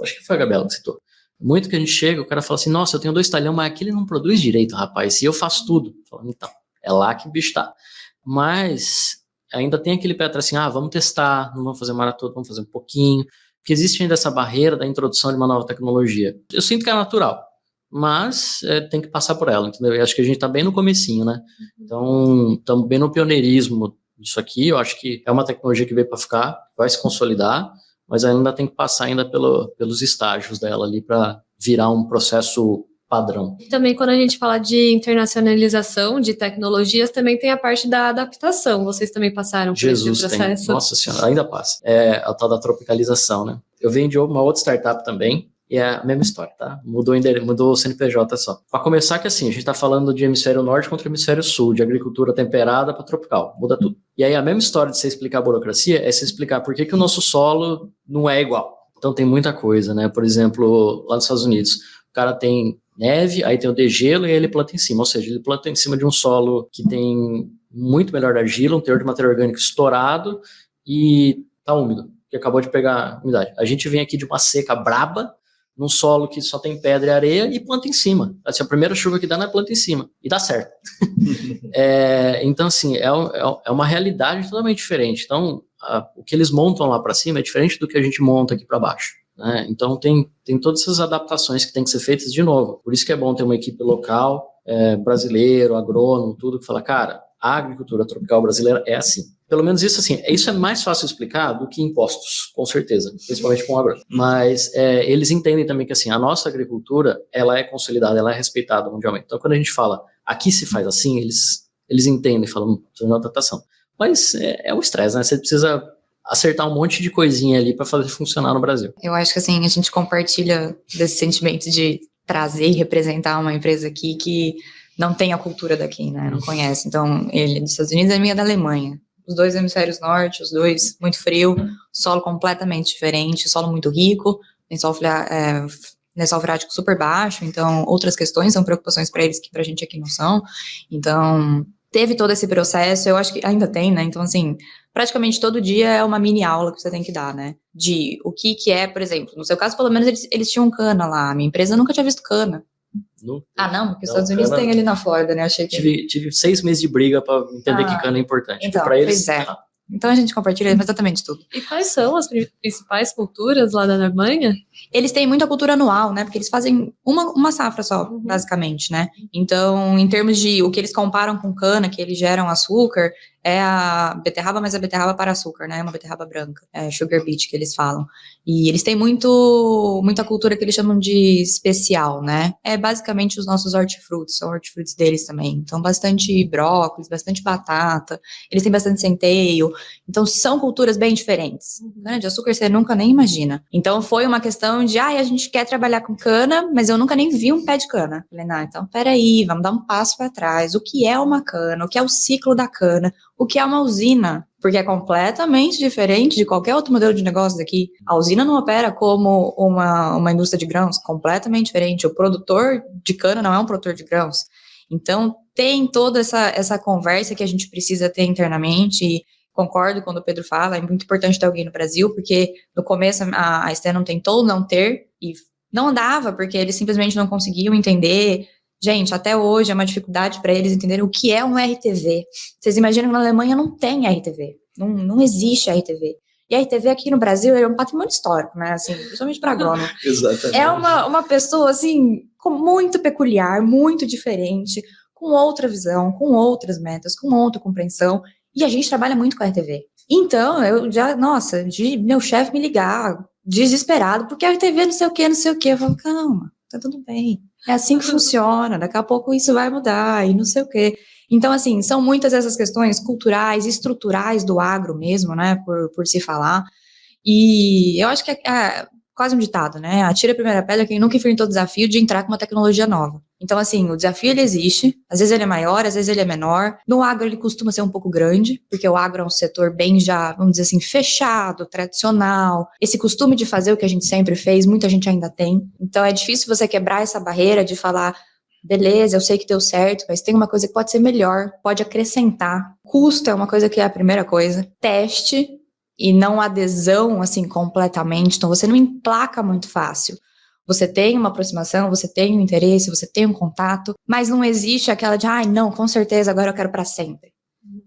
Acho que foi a Gabriela que citou. Muito que a gente chega, o cara fala assim, nossa, eu tenho 2 talhão, mas aqui ele não produz direito, rapaz, e eu faço tudo. Falo, então, é lá que o bicho tá. Mas ainda tem aquele pé atrás assim, vamos testar, não vamos fazer maratona, vamos fazer um pouquinho, porque existe ainda essa barreira da introdução de uma nova tecnologia. Eu sinto que é natural, mas tem que passar por ela, entendeu? Eu acho que a gente está bem no comecinho, né? Então, estamos bem no pioneirismo disso aqui, eu acho que é uma tecnologia que veio para ficar, vai se consolidar, mas ainda tem que passar ainda pelos estágios dela ali para virar um processo padrão. E também quando a gente fala de internacionalização de tecnologias, também tem a parte da adaptação. Vocês também passaram por esse processo? Nossa senhora, ainda passa. É a tal da tropicalização, né? Eu venho de uma outra startup também, e é a mesma história, tá? Mudou o CNPJ só. Para começar que assim, a gente está falando de hemisfério norte contra hemisfério sul, de agricultura temperada para tropical, muda tudo. E aí a mesma história de você explicar a burocracia é você explicar por que o nosso solo não é igual. Então tem muita coisa, né? Por exemplo, lá nos Estados Unidos, o cara tem neve, aí tem o degelo e aí ele planta em cima, ou seja, ele planta em cima de um solo que tem muito melhor argila, um teor de matéria orgânica estourado e tá úmido, que acabou de pegar umidade. A gente vem aqui de uma seca braba, num solo que só tem pedra e areia e planta em cima. Assim, a primeira chuva que dá, não planta em cima. E dá certo. Então, assim, é uma realidade totalmente diferente. Então, o que eles montam lá para cima é diferente do que a gente monta aqui para baixo. Né? Então, tem todas essas adaptações que têm que ser feitas de novo. Por isso que é bom ter uma equipe local, brasileiro, agrônomo, tudo, que fala, cara, a agricultura tropical brasileira é assim. Pelo menos isso, assim, isso é mais fácil explicar do que impostos, com certeza, principalmente com o agro. Mas eles entendem também que, assim, a nossa agricultura, ela é consolidada, ela é respeitada mundialmente. Então, quando a gente fala, aqui se faz assim, eles entendem, falam, precisa de uma adaptação. Mas é um estresse, né? Você precisa acertar um monte de coisinha ali para fazer funcionar no Brasil. Eu acho que, assim, a gente compartilha desse sentimento de trazer e representar uma empresa aqui que não tem a cultura daqui, né? Não conhece. Então, ele é dos Estados Unidos, a minha é da Alemanha. Os 2 hemisférios norte, os 2 muito frio, solo completamente diferente, solo muito rico, lençol freático super baixo, então outras questões são preocupações para eles que para a gente aqui não são. Então, teve todo esse processo, eu acho que ainda tem, né? Então, assim, praticamente todo dia é uma mini aula que você tem que dar, né? De o que é, por exemplo, no seu caso, pelo menos eles tinham cana lá, a minha empresa nunca tinha visto cana. Não, porque os Estados Unidos tem ali na Flórida, né? Achei que... Tive 6 meses de briga para entender que cana é importante. Então, para eles, pois é. Então a gente compartilha exatamente tudo. E quais são as principais culturas lá da Alemanha? Eles têm muita cultura anual, né? Porque eles fazem uma safra só, basicamente, né? Então, em termos de o que eles comparam com cana, que eles geram açúcar, é a beterraba, mas a beterraba para açúcar, né? Uma beterraba branca, sugar beet, que eles falam. E eles têm muita cultura que eles chamam de especial, né? É basicamente os nossos hortifrutis, são hortifrutis deles também. Então, bastante brócolis, bastante batata, eles têm bastante centeio. Então, são culturas bem diferentes. Cana de açúcar você nunca nem imagina. Então, foi uma questão de, a gente quer trabalhar com cana, mas eu nunca nem vi um pé de cana. Falei, então, peraí, vamos dar um passo para trás. O que é uma cana? O que é o ciclo da cana? O que é uma usina? Porque é completamente diferente de qualquer outro modelo de negócio daqui. A usina não opera como uma indústria de grãos, completamente diferente. O produtor de cana não é um produtor de grãos. Então, tem toda essa conversa que a gente precisa ter internamente. E concordo quando o Pedro fala, é muito importante ter alguém no Brasil, porque no começo a Steno tentou não ter, e não dava, porque eles simplesmente não conseguiam entender. Gente, até hoje é uma dificuldade para eles entenderem o que é um RTV. Vocês imaginam que na Alemanha não tem RTV, não existe RTV. E a RTV aqui no Brasil é um patrimônio histórico, né, assim, principalmente para agrônomo. Exatamente. É uma pessoa, assim, muito peculiar, muito diferente, com outra visão, com outras metas, com outra compreensão, e a gente trabalha muito com a RTV. Então, eu já, nossa, de meu chefe me ligar, desesperado, porque a RTV não sei o quê, eu falo, calma, tá tudo bem, é assim que funciona, daqui a pouco isso vai mudar, e não sei o quê. Então, assim, são muitas essas questões culturais, estruturais do agro mesmo, né, por se falar, e eu acho que é quase um ditado, né, atira a primeira pedra quem nunca enfrentou o desafio de entrar com uma tecnologia nova. Então, assim, o desafio ele existe, às vezes ele é maior, às vezes ele é menor. No agro ele costuma ser um pouco grande, porque o agro é um setor bem já, vamos dizer assim, fechado, tradicional. Esse costume de fazer o que a gente sempre fez, muita gente ainda tem. Então é difícil você quebrar essa barreira de falar, beleza, eu sei que deu certo, mas tem uma coisa que pode ser melhor, pode acrescentar. Custo é uma coisa que é a primeira coisa. Teste e não adesão, assim, completamente. Então você não emplaca muito fácil. Você tem uma aproximação, você tem um interesse, você tem um contato, mas não existe aquela de, não, com certeza, agora eu quero para sempre.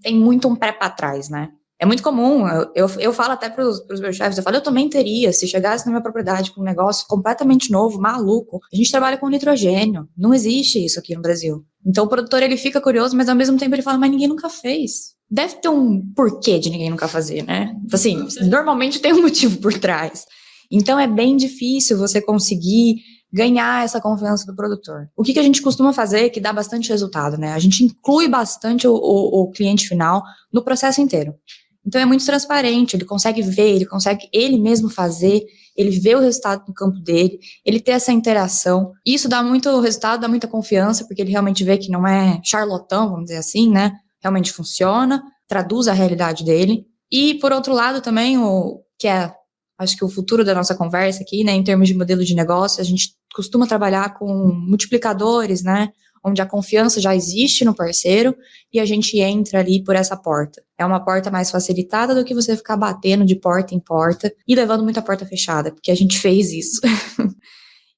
Tem muito um pé para trás, né? É muito comum, eu falo até pros meus chefes, eu falo, eu também teria, se chegasse na minha propriedade com um negócio completamente novo, maluco. A gente trabalha com nitrogênio, não existe isso aqui no Brasil. Então o produtor, ele fica curioso, mas ao mesmo tempo ele fala, mas ninguém nunca fez. Deve ter um porquê de ninguém nunca fazer, né? Assim, normalmente tem um motivo por trás. Então, é bem difícil você conseguir ganhar essa confiança do produtor. O que a gente costuma fazer que dá bastante resultado, né? A gente inclui bastante o cliente final no processo inteiro. Então, é muito transparente, ele consegue ver, ele consegue ele mesmo fazer, ele vê o resultado no campo dele, ele ter essa interação. Isso dá muito resultado, dá muita confiança, porque ele realmente vê que não é charlatão, vamos dizer assim, né? Realmente funciona, traduz a realidade dele. E, por outro lado, também, que é acho que o futuro da nossa conversa aqui, né, em termos de modelo de negócio, a gente costuma trabalhar com multiplicadores, né, onde a confiança já existe no parceiro e a gente entra ali por essa porta. É uma porta mais facilitada do que você ficar batendo de porta em porta e levando muita porta fechada, porque a gente fez isso.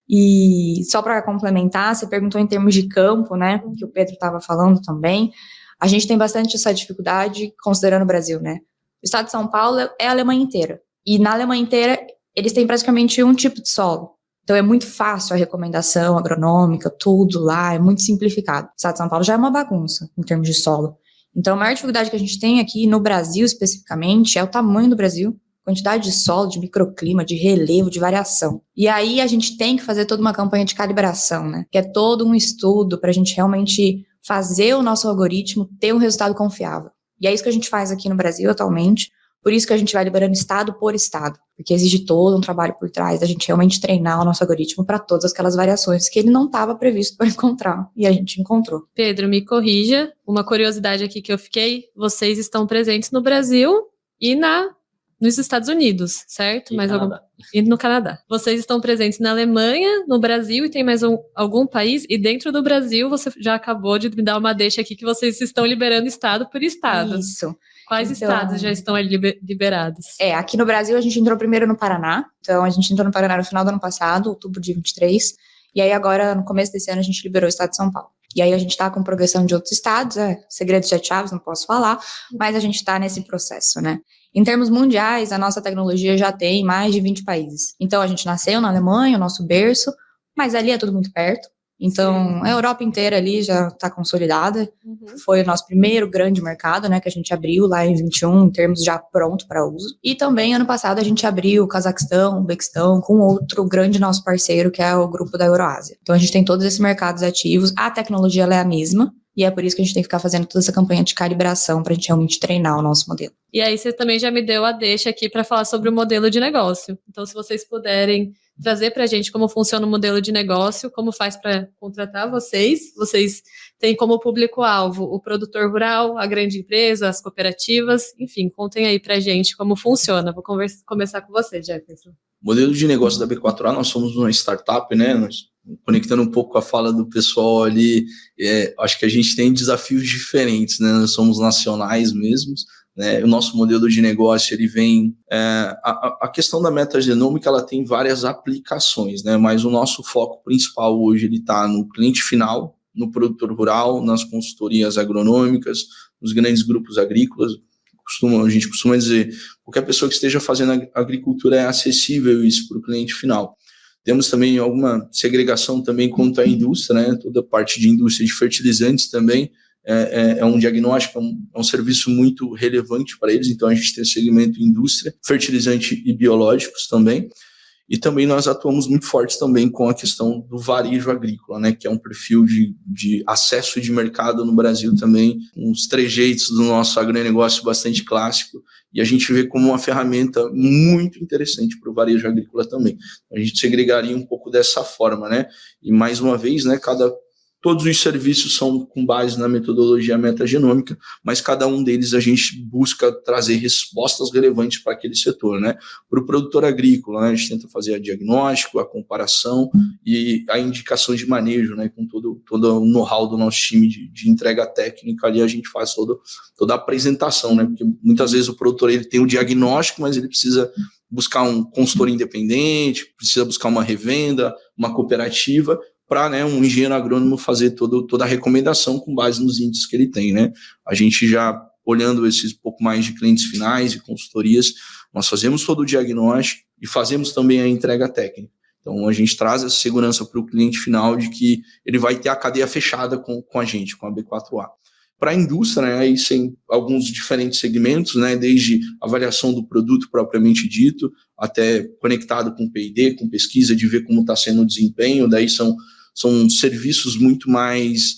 E só para complementar, você perguntou em termos de campo, né, que o Pedro estava falando também, a gente tem bastante essa dificuldade considerando o Brasil, né. O estado de São Paulo é a Alemanha inteira. E na Alemanha inteira, eles têm praticamente um tipo de solo. Então, é muito fácil a recomendação agronômica, tudo lá, é muito simplificado. O estado de São Paulo já é uma bagunça, em termos de solo. Então, a maior dificuldade que a gente tem aqui no Brasil, especificamente, é o tamanho do Brasil, quantidade de solo, de microclima, de relevo, de variação. E aí, a gente tem que fazer toda uma campanha de calibração, né? Que é todo um estudo para a gente realmente fazer o nosso algoritmo ter um resultado confiável. E é isso que a gente faz aqui no Brasil atualmente. Por isso que a gente vai liberando estado por estado, porque exige todo um trabalho por trás da gente realmente treinar o nosso algoritmo para todas aquelas variações que ele não estava previsto para encontrar, e a gente encontrou. Pedro, me corrija, uma curiosidade aqui que eu fiquei, vocês estão presentes no Brasil e nos Estados Unidos, certo? E no Canadá. Vocês estão presentes na Alemanha, no Brasil, e tem mais algum país, e dentro do Brasil você já acabou de me dar uma deixa aqui que vocês estão liberando estado por estado. Isso. Quais estados já estão liberados? Aqui no Brasil a gente entrou primeiro no Paraná, então a gente entrou no Paraná no final do ano passado, outubro de 23, e aí agora no começo desse ano a gente liberou o estado de São Paulo. E aí a gente está com progressão de outros estados, segredos de chaves, não posso falar, mas a gente está nesse processo, né? Em termos mundiais, a nossa tecnologia já tem mais de 20 países. Então a gente nasceu na Alemanha, o nosso berço, mas ali é tudo muito perto. Então, a Europa inteira ali já está consolidada. Foi o nosso primeiro grande mercado, né, que a gente abriu lá em 21, em termos já pronto para uso. E também, ano passado, a gente abriu o Cazaquistão, o Uzbequistão, com outro grande nosso parceiro, que é o grupo da Euroásia. Então, a gente tem todos esses mercados ativos. A tecnologia ela é a mesma. E é por isso que a gente tem que ficar fazendo toda essa campanha de calibração para a gente realmente treinar o nosso modelo. E aí, você também já me deu a deixa aqui para falar sobre o modelo de negócio. Então, se vocês puderem trazer para a gente como funciona o modelo de negócio, como faz para contratar vocês. Vocês têm como público-alvo o produtor rural, a grande empresa, as cooperativas. Enfim, contem aí para a gente como funciona. Vou começar com você, Jefferson. Modelo de negócio da B4A, nós somos uma startup, né? Nós, conectando um pouco com a fala do pessoal ali, acho que a gente tem desafios diferentes, né? Nós somos nacionais mesmos, né? O nosso modelo de negócio, ele vem... A questão da metagenômica, ela tem várias aplicações, né? Mas o nosso foco principal hoje, ele está no cliente final, no produtor rural, nas consultorias agronômicas, nos grandes grupos agrícolas. A gente costuma dizer, qualquer pessoa que esteja fazendo agricultura é acessível isso para o cliente final. Temos também alguma segregação também quanto à indústria, né? Toda a parte de indústria de fertilizantes também é um diagnóstico, é um serviço muito relevante para eles. Então, a gente tem o segmento indústria, fertilizante e biológicos também. E também nós atuamos muito forte também com a questão do varejo agrícola, né, que é um perfil de acesso de mercado no Brasil também, uns trejeitos do nosso agronegócio bastante clássico, e a gente vê como uma ferramenta muito interessante para o varejo agrícola também. A gente segregaria um pouco dessa forma, né, e mais uma vez, né, todos os serviços são com base na metodologia metagenômica, mas cada um deles a gente busca trazer respostas relevantes para aquele setor, né? Para o produtor agrícola, né, a gente tenta fazer o diagnóstico, a comparação e a indicação de manejo, né? Com todo o know-how do nosso time de entrega técnica ali, a gente faz toda a apresentação, né? Porque muitas vezes o produtor ele tem o diagnóstico, mas ele precisa buscar um consultor independente, precisa buscar uma revenda, uma cooperativa, para, né, um engenheiro agrônomo fazer toda a recomendação com base nos índices que ele tem, né? A gente já, olhando esses pouco mais de clientes finais e consultorias, nós fazemos todo o diagnóstico e fazemos também a entrega técnica. Então, a gente traz essa segurança para o cliente final de que ele vai ter a cadeia fechada com a gente, com a B4A. Para a indústria, né, aí tem alguns diferentes segmentos, né, desde avaliação do produto propriamente dito, até conectado com P&D, com pesquisa, de ver como está sendo o desempenho, daí são serviços muito mais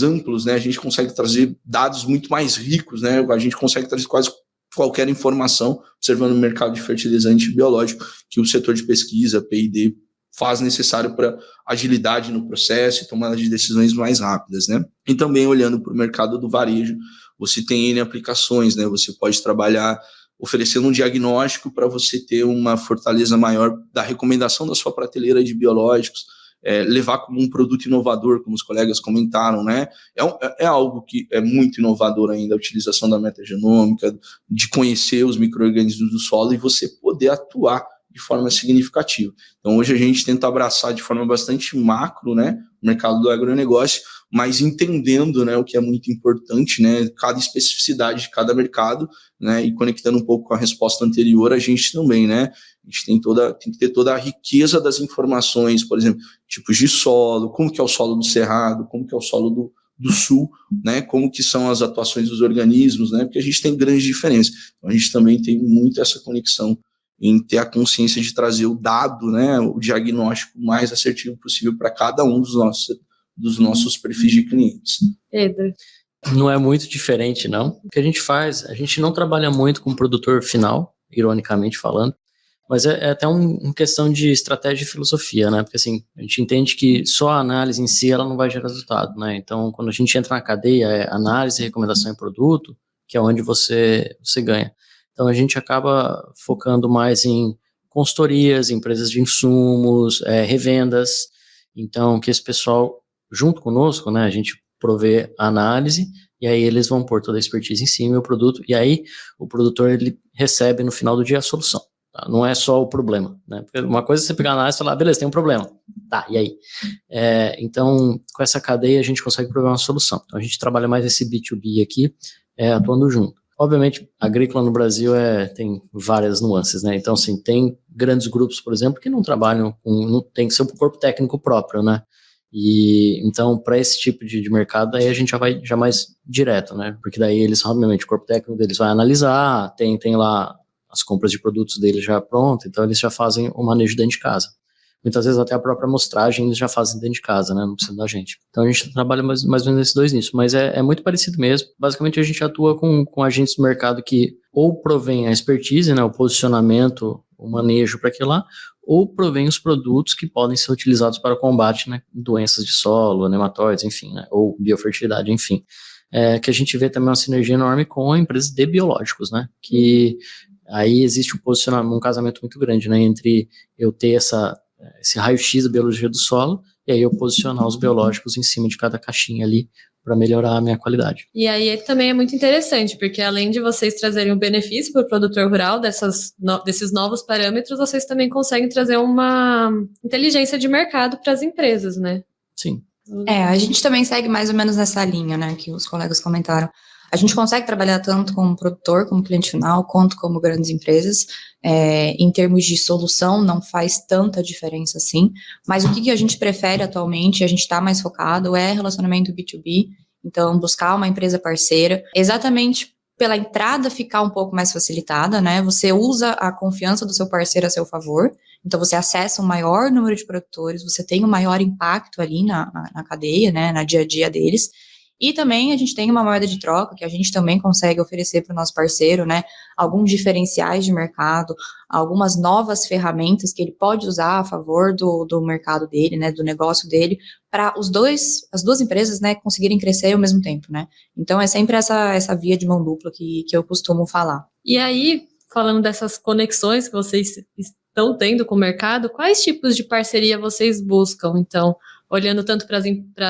amplos, né? A gente consegue trazer dados muito mais ricos, né? A gente consegue trazer quase qualquer informação, observando o mercado de fertilizante biológico, que o setor de pesquisa, P&D, faz necessário para agilidade no processo e tomada de decisões mais rápidas, né? E também olhando para o mercado do varejo, você tem N aplicações, né? Você pode trabalhar oferecendo um diagnóstico para você ter uma fortaleza maior da recomendação da sua prateleira de biológicos, levar como um produto inovador, como os colegas comentaram, né? É algo que é muito inovador ainda, a utilização da metagenômica, de conhecer os micro-organismos do solo e você poder atuar de forma significativa. Então, hoje a gente tenta abraçar de forma bastante macro, né, o mercado do agronegócio, mas entendendo, né, o que é muito importante, né, cada especificidade de cada mercado, né, e conectando um pouco com a resposta anterior, a gente também, né, a gente tem que ter toda a riqueza das informações, por exemplo, tipos de solo, como que é o solo do Cerrado, como que é o solo do Sul, né, como que são as atuações dos organismos, né, porque a gente tem grandes diferenças. Então, a gente também tem muito essa conexão em ter a consciência de trazer o dado, né, o diagnóstico mais assertivo possível para cada um dos nossos perfis de clientes. Pedro. Não é muito diferente, não. O que a gente faz, a gente não trabalha muito com o produtor final, ironicamente falando, mas é até uma questão de estratégia e filosofia, né? Porque assim, a gente entende que só a análise em si ela não vai gerar resultado, né? Então, quando a gente entra na cadeia, é análise, recomendação e produto, que é onde você ganha. Então, a gente acaba focando mais em consultorias, empresas de insumos, revendas. Então, que esse pessoal, junto conosco, né, a gente provê a análise, e aí eles vão pôr toda a expertise em cima e o produto, e aí o produtor ele recebe no final do dia a solução. Tá? Não é só o problema. Né? Porque uma coisa é você pegar a análise e falar, beleza, tem um problema. Tá, e aí? Então, com essa cadeia, a gente consegue prover uma solução. Então, a gente trabalha mais esse B2B aqui, atuando junto. Obviamente, a agrícola no Brasil tem várias nuances, né? Então, assim, tem grandes grupos, por exemplo, que não trabalham não tem que ser um corpo técnico próprio, né? E então, para esse tipo de mercado, aí a gente já vai mais direto, né? Porque daí eles, obviamente, o corpo técnico deles vai analisar, tem lá as compras de produtos deles já pronto, então eles já fazem o manejo dentro de casa. Muitas vezes até a própria amostragem eles já fazem dentro de casa, né? Não precisa da gente. Então a gente trabalha mais ou menos nesses dois nichos, mas é muito parecido mesmo. Basicamente a gente atua com agentes do mercado que ou provém a expertise, né? O posicionamento, o manejo para aquilo lá, ou provém os produtos que podem ser utilizados para o combate, né? Doenças de solo, nematóides, enfim, né? Ou biofertilidade, enfim. Que a gente vê também uma sinergia enorme com empresas de biológicos, né? Que aí existe um posicionamento, um casamento muito grande, né? Entre eu ter esse raio-x da biologia do solo, e aí eu posicionar os biológicos em cima de cada caixinha ali, para melhorar a minha qualidade. E aí também é muito interessante, porque além de vocês trazerem o benefício para o produtor rural desses novos parâmetros, vocês também conseguem trazer uma inteligência de mercado para as empresas, né? Sim. A gente também segue mais ou menos nessa linha, né, que os colegas comentaram. A gente consegue trabalhar tanto como produtor, como cliente final, quanto como grandes empresas. Em termos de solução, não faz tanta diferença assim. Mas o que a gente prefere atualmente, a gente está mais focado, é relacionamento B2B. Então, buscar uma empresa parceira, exatamente pela entrada ficar um pouco mais facilitada, né? Você usa a confiança do seu parceiro a seu favor. Então, você acessa um maior número de produtores, você tem um maior impacto ali na cadeia, né, na dia a dia deles. E também a gente tem uma moeda de troca que a gente também consegue oferecer para o nosso parceiro, né, alguns diferenciais de mercado, algumas novas ferramentas que ele pode usar a favor do mercado dele, né, do negócio dele, para as duas empresas, né, conseguirem crescer ao mesmo tempo, né. Então, é sempre essa via de mão dupla que eu costumo falar. E aí, falando dessas conexões que vocês estão tendo com o mercado, quais tipos de parceria vocês buscam, então? Olhando tanto para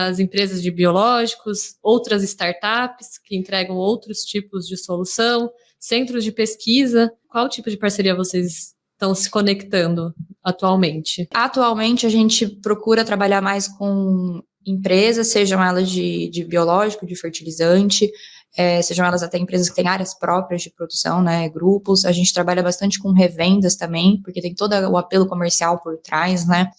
as empresas de biológicos, outras startups que entregam outros tipos de solução, centros de pesquisa, qual tipo de parceria vocês estão se conectando atualmente? Atualmente, a gente procura trabalhar mais com empresas, sejam elas de biológico, de fertilizante, sejam elas até empresas que têm áreas próprias de produção, né, grupos. A gente trabalha bastante com revendas também, porque tem todo o apelo comercial por trás, né.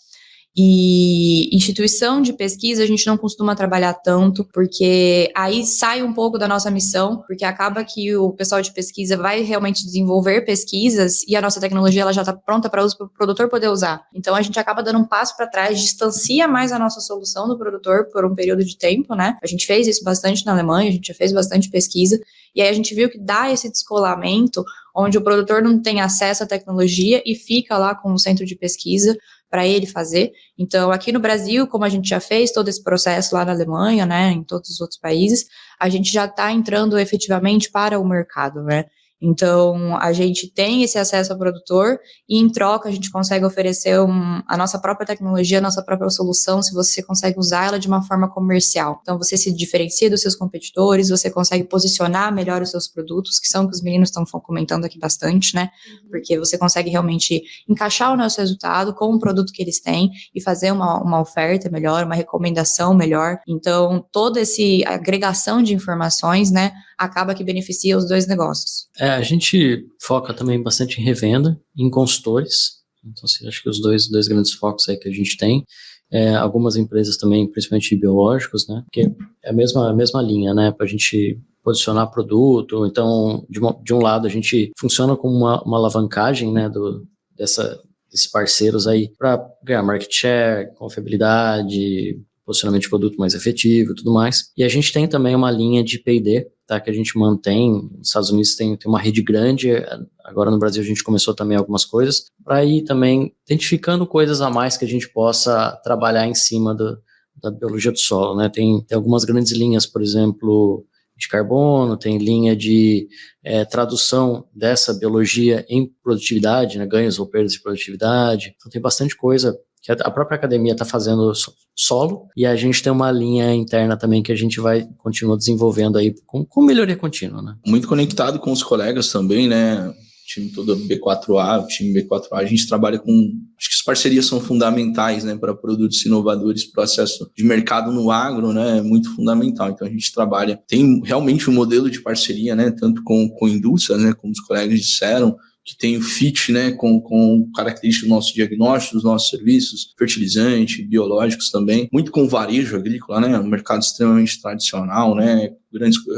E instituição de pesquisa a gente não costuma trabalhar tanto, porque aí sai um pouco da nossa missão, porque acaba que o pessoal de pesquisa vai realmente desenvolver pesquisas e a nossa tecnologia ela já está pronta para uso para o produtor poder usar. Então a gente acaba dando um passo para trás, distancia mais a nossa solução do produtor por um período de tempo, né? A gente fez isso bastante na Alemanha, a gente já fez bastante pesquisa, e aí a gente viu que dá esse descolamento, onde o produtor não tem acesso à tecnologia e fica lá com o centro de pesquisa para ele fazer. Então, aqui no Brasil, como a gente já fez todo esse processo lá na Alemanha, né, em todos os outros países, a gente já está entrando efetivamente para o mercado, né. Então, a gente tem esse acesso ao produtor e, em troca, a gente consegue oferecer a nossa própria tecnologia, a nossa própria solução, se você consegue usar ela de uma forma comercial. Então, você se diferencia dos seus competidores, você consegue posicionar melhor os seus produtos, que são o que os meninos estão comentando aqui bastante, né? Porque você consegue realmente encaixar o nosso resultado com o produto que eles têm e fazer uma oferta melhor, uma recomendação melhor. Então, toda essa agregação de informações, né, acaba que beneficia os dois negócios. A gente foca também bastante em revenda, em consultores. Então, assim, acho que os dois grandes focos aí que a gente tem. Algumas empresas também, principalmente biológicos, né? Que é a mesma linha, né? Para a gente posicionar produto. Então, de um lado, a gente funciona como uma alavancagem, né? Desses parceiros aí para ganhar market share, confiabilidade, posicionamento de produto mais efetivo e tudo mais. E a gente tem também uma linha de P&D, tá, que a gente mantém. Nos Estados Unidos tem uma rede grande, agora no Brasil a gente começou também algumas coisas, para ir também identificando coisas a mais que a gente possa trabalhar em cima da biologia do solo, né? Tem algumas grandes linhas, por exemplo, de carbono, tem linha de tradução dessa biologia em produtividade, né, ganhos ou perdas de produtividade. Então tem bastante coisa que a própria academia está fazendo solo, e a gente tem uma linha interna também que a gente vai continuar desenvolvendo aí com melhoria contínua, né? Muito conectado com os colegas também, né? O time todo B4A, o time B4A, a gente trabalha com... Acho que as parcerias são fundamentais, né, para produtos inovadores, processo de mercado no agro, né, é muito fundamental. Então a gente tem realmente um modelo de parceria, né, tanto com indústrias, né, como os colegas disseram, que tem o fit, né, com características do nosso diagnóstico, dos nossos serviços, fertilizante, biológicos também, muito com varejo agrícola, né, um mercado extremamente tradicional, né,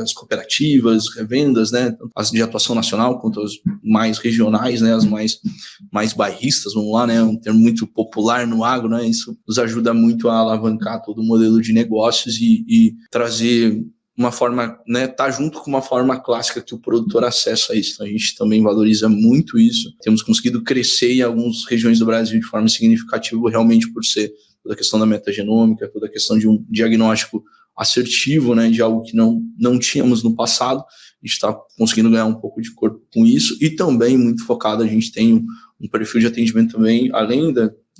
as cooperativas, revendas, né, as de atuação nacional quanto as mais regionais, né, as mais bairristas, vamos lá, né, um termo muito popular no agro, né, isso nos ajuda muito a alavancar todo o modelo de negócios e trazer uma forma, né, tá junto com uma forma clássica que o produtor acessa isso. Então, a gente também valoriza muito isso. Temos conseguido crescer em algumas regiões do Brasil de forma significativa, realmente por ser toda a questão da metagenômica, toda a questão de um diagnóstico assertivo, né, de algo que não tínhamos no passado. A gente está conseguindo ganhar um pouco de corpo com isso e também muito focado, a gente tem um perfil de atendimento também, além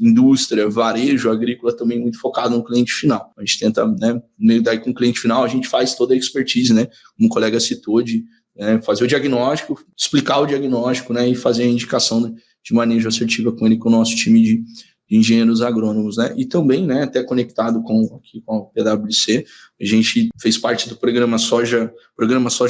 indústria, varejo, agrícola também muito focado no cliente final. A gente tenta, né, meio daí com o cliente final, a gente faz toda a expertise, né, como o colega citou, de fazer o diagnóstico, explicar o diagnóstico, né, e fazer a indicação de manejo assertiva com ele, com o nosso time de engenheiros agrônomos, né? E também, né, até conectado com a PwC, a gente fez parte do programa Soja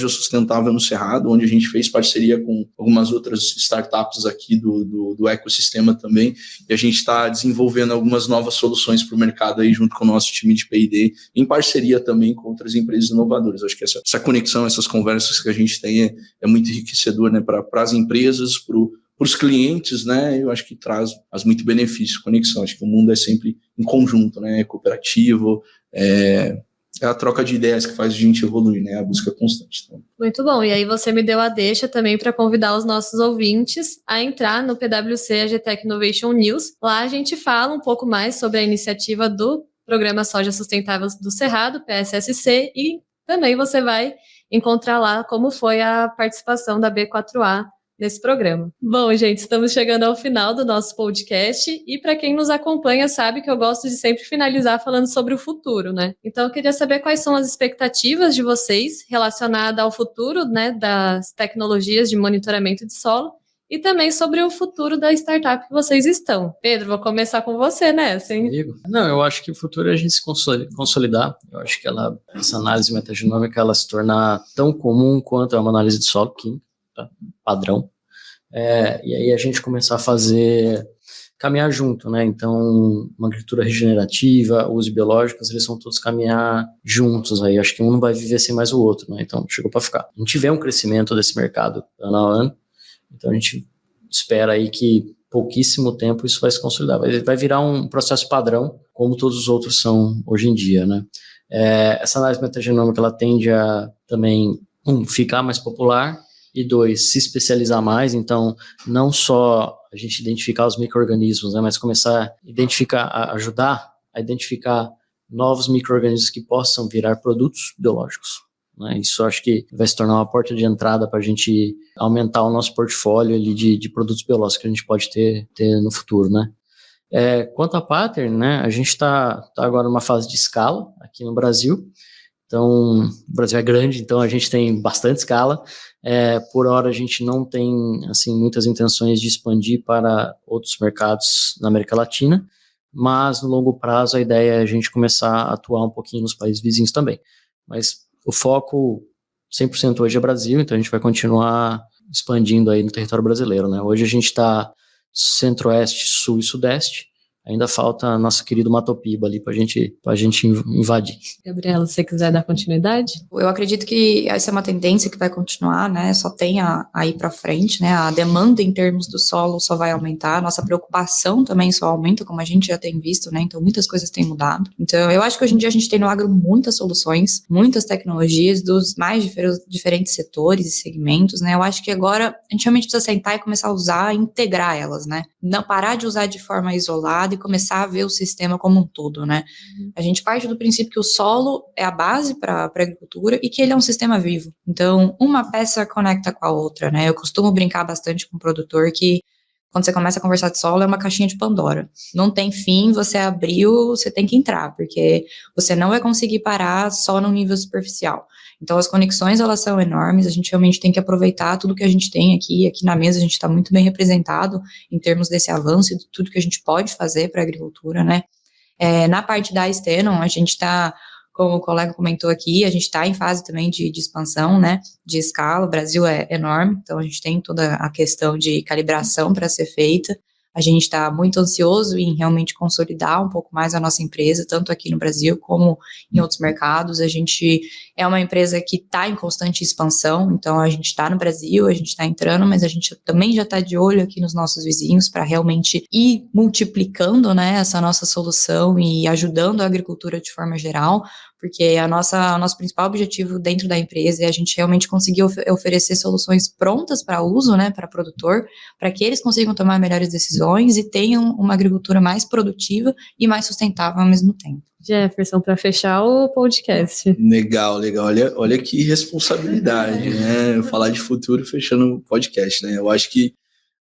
Sustentável no Cerrado, onde a gente fez parceria com algumas outras startups aqui do ecossistema também, e a gente está desenvolvendo algumas novas soluções para o mercado aí junto com o nosso time de P&D, em parceria também com outras empresas inovadoras. Acho que essa conexão, essas conversas que a gente tem é muito enriquecedor, né, para as empresas, para os clientes, né, eu acho que traz muito benefício, conexão. Acho que o mundo é sempre em conjunto, né, é cooperativo, é a troca de ideias que faz a gente evoluir, né, a busca constante. Então. Muito bom, e aí você me deu a deixa também para convidar os nossos ouvintes a entrar no PwC AgTech Innovation News. Lá a gente fala um pouco mais sobre a iniciativa do Programa Soja Sustentável do Cerrado, PSSC, e também você vai encontrar lá como foi a participação da B4A nesse programa. Bom, gente, estamos chegando ao final do nosso podcast e para quem nos acompanha sabe que eu gosto de sempre finalizar falando sobre o futuro, né? Então eu queria saber quais são as expectativas de vocês relacionadas ao futuro, né, das tecnologias de monitoramento de solo e também sobre o futuro da startup que vocês estão. Pedro, vou começar com você, né? Assim. Não, eu acho que o futuro é a gente se consolidar. Eu acho que essa análise metagenômica ela se tornar tão comum quanto é uma análise de solo química, tá? Padrão. E aí a gente começar a caminhar junto, né? Então, uma agricultura regenerativa, usos biológicos, eles vão todos caminhar juntos aí. Acho que um não vai viver sem mais o outro, né? Então, chegou para ficar. A gente vê um crescimento desse mercado ano a ano, então a gente espera aí que pouquíssimo tempo isso vai se consolidar. Vai virar um processo padrão, como todos os outros são hoje em dia, né? Essa análise metagenômica, ela tende a também, ficar mais popular, e 2, se especializar mais. Então, não só a gente identificar os micro-organismos, né, mas começar a ajudar a identificar novos micro-organismos que possam virar produtos biológicos, né? Isso acho que vai se tornar uma porta de entrada para a gente aumentar o nosso portfólio ali de produtos biológicos que a gente pode ter no futuro, né? Quanto à Pattern, né, a gente está agora numa fase de escala aqui no Brasil. Então, o Brasil é grande, então a gente tem bastante escala. Por hora, a gente não tem assim, muitas intenções de expandir para outros mercados na América Latina, mas no longo prazo a ideia é a gente começar a atuar um pouquinho nos países vizinhos também. Mas o foco 100% hoje é Brasil, então a gente vai continuar expandindo aí no território brasileiro, né? Hoje a gente está centro-oeste, sul e sudeste. Ainda falta nosso querido Mato Piba ali pra gente invadir. Gabriela, se você quiser dar continuidade? Eu acredito que essa é uma tendência que vai continuar, né? Só tem a ir para frente, né? A demanda em termos do solo só vai aumentar, a nossa preocupação também só aumenta, como a gente já tem visto, né? Então, muitas coisas têm mudado. Então, eu acho que hoje em dia a gente tem no agro muitas soluções, muitas tecnologias dos mais diferentes setores e segmentos, né? Eu acho que agora a gente realmente precisa sentar e começar a usar e integrar elas, né? Não parar de usar de forma isolada e começar a ver o sistema como um todo, né? A gente parte do princípio que o solo é a base para a agricultura e que ele é um sistema vivo. Então, uma peça conecta com a outra, né? Eu costumo brincar bastante com o produtor que quando você começa a conversar de solo é uma caixinha de Pandora. Não tem fim, você abriu, você tem que entrar, porque você não vai conseguir parar só no nível superficial. Então, as conexões, elas são enormes, a gente realmente tem que aproveitar tudo que a gente tem aqui na mesa, a gente está muito bem representado em termos desse avanço e de tudo que a gente pode fazer para a agricultura, né? Na parte da Stenon, a gente está, como o colega comentou aqui, a gente está em fase também de expansão, né, de escala. O Brasil é enorme, então a gente tem toda a questão de calibração para ser feita. A gente está muito ansioso em realmente consolidar um pouco mais a nossa empresa, tanto aqui no Brasil como em outros mercados. A gente é uma empresa que está em constante expansão, então a gente está no Brasil, a gente está entrando, mas a gente também já está de olho aqui nos nossos vizinhos para realmente ir multiplicando, né, essa nossa solução e ajudando a agricultura de forma geral, porque o nosso principal objetivo dentro da empresa é a gente realmente conseguir oferecer soluções prontas para uso, né, para produtor, para que eles consigam tomar melhores decisões e tenham uma agricultura mais produtiva e mais sustentável ao mesmo tempo. Jefferson, para fechar o podcast. Legal. Olha que responsabilidade, né? Falar de futuro fechando o podcast, né? Eu acho que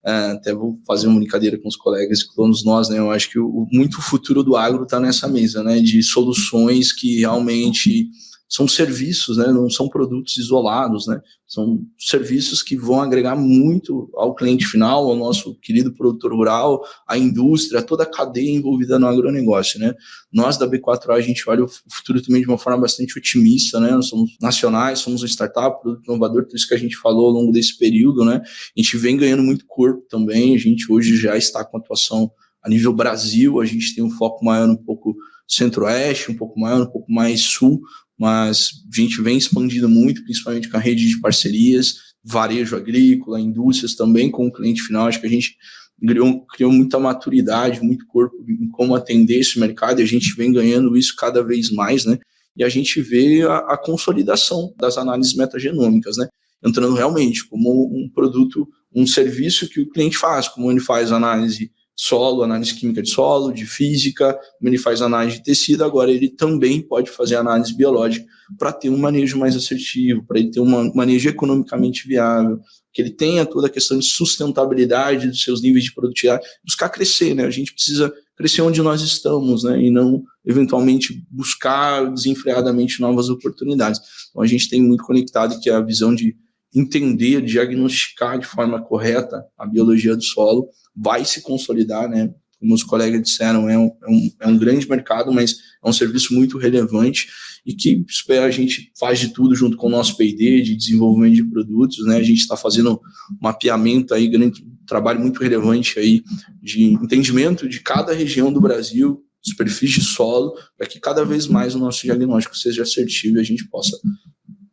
Até vou fazer uma brincadeira com os colegas, que todos nós, né? Eu acho que muito futuro do agro está nessa mesa, né? De soluções que realmente são serviços, né? Não são produtos isolados, né? São serviços que vão agregar muito ao cliente final, ao nosso querido produtor rural, à indústria, toda a cadeia envolvida no agronegócio, né? Nós da B4A, a gente olha o futuro também de uma forma bastante otimista, né? Nós somos nacionais, somos um startup, produto inovador, tudo isso que a gente falou ao longo desse período, né? A gente vem ganhando muito corpo também, a gente hoje já está com atuação a nível Brasil, a gente tem um foco maior um pouco centro-oeste, um pouco maior, um pouco mais sul, mas a gente vem expandindo muito, principalmente com a rede de parcerias, varejo agrícola, indústrias também com o cliente final. Acho que a gente criou muita maturidade, muito corpo em como atender esse mercado, e a gente vem ganhando isso cada vez mais, né? E a gente vê a consolidação das análises metagenômicas, né? Entrando realmente como um produto, um serviço que o cliente faz, como ele faz análise solo, análise química de solo, de física, como ele faz análise de tecido, agora ele também pode fazer análise biológica para ter um manejo mais assertivo, para ele ter um manejo economicamente viável, que ele tenha toda a questão de sustentabilidade dos seus níveis de produtividade, buscar crescer, né? A gente precisa crescer onde nós estamos, né? E não, eventualmente, buscar desenfreadamente novas oportunidades. Então, a gente tem muito conectado que a visão de entender, diagnosticar de forma correta a biologia do solo vai se consolidar, né? Como os colegas disseram, é um grande mercado, mas é um serviço muito relevante e que a gente faz de tudo junto com o nosso P&D, de desenvolvimento de produtos, né? A gente está fazendo um mapeamento aí, grande trabalho muito relevante aí de entendimento de cada região do Brasil, superfície de solo, para que cada vez mais o nosso diagnóstico seja assertivo e a gente possa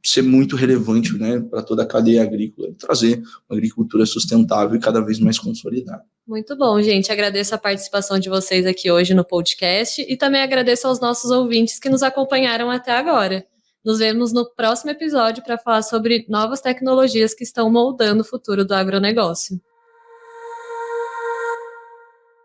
ser muito relevante, né, para toda a cadeia agrícola e trazer uma agricultura sustentável e cada vez mais consolidada. Muito bom, gente. Agradeço a participação de vocês aqui hoje no podcast e também agradeço aos nossos ouvintes que nos acompanharam até agora. Nos vemos no próximo episódio para falar sobre novas tecnologias que estão moldando o futuro do agronegócio.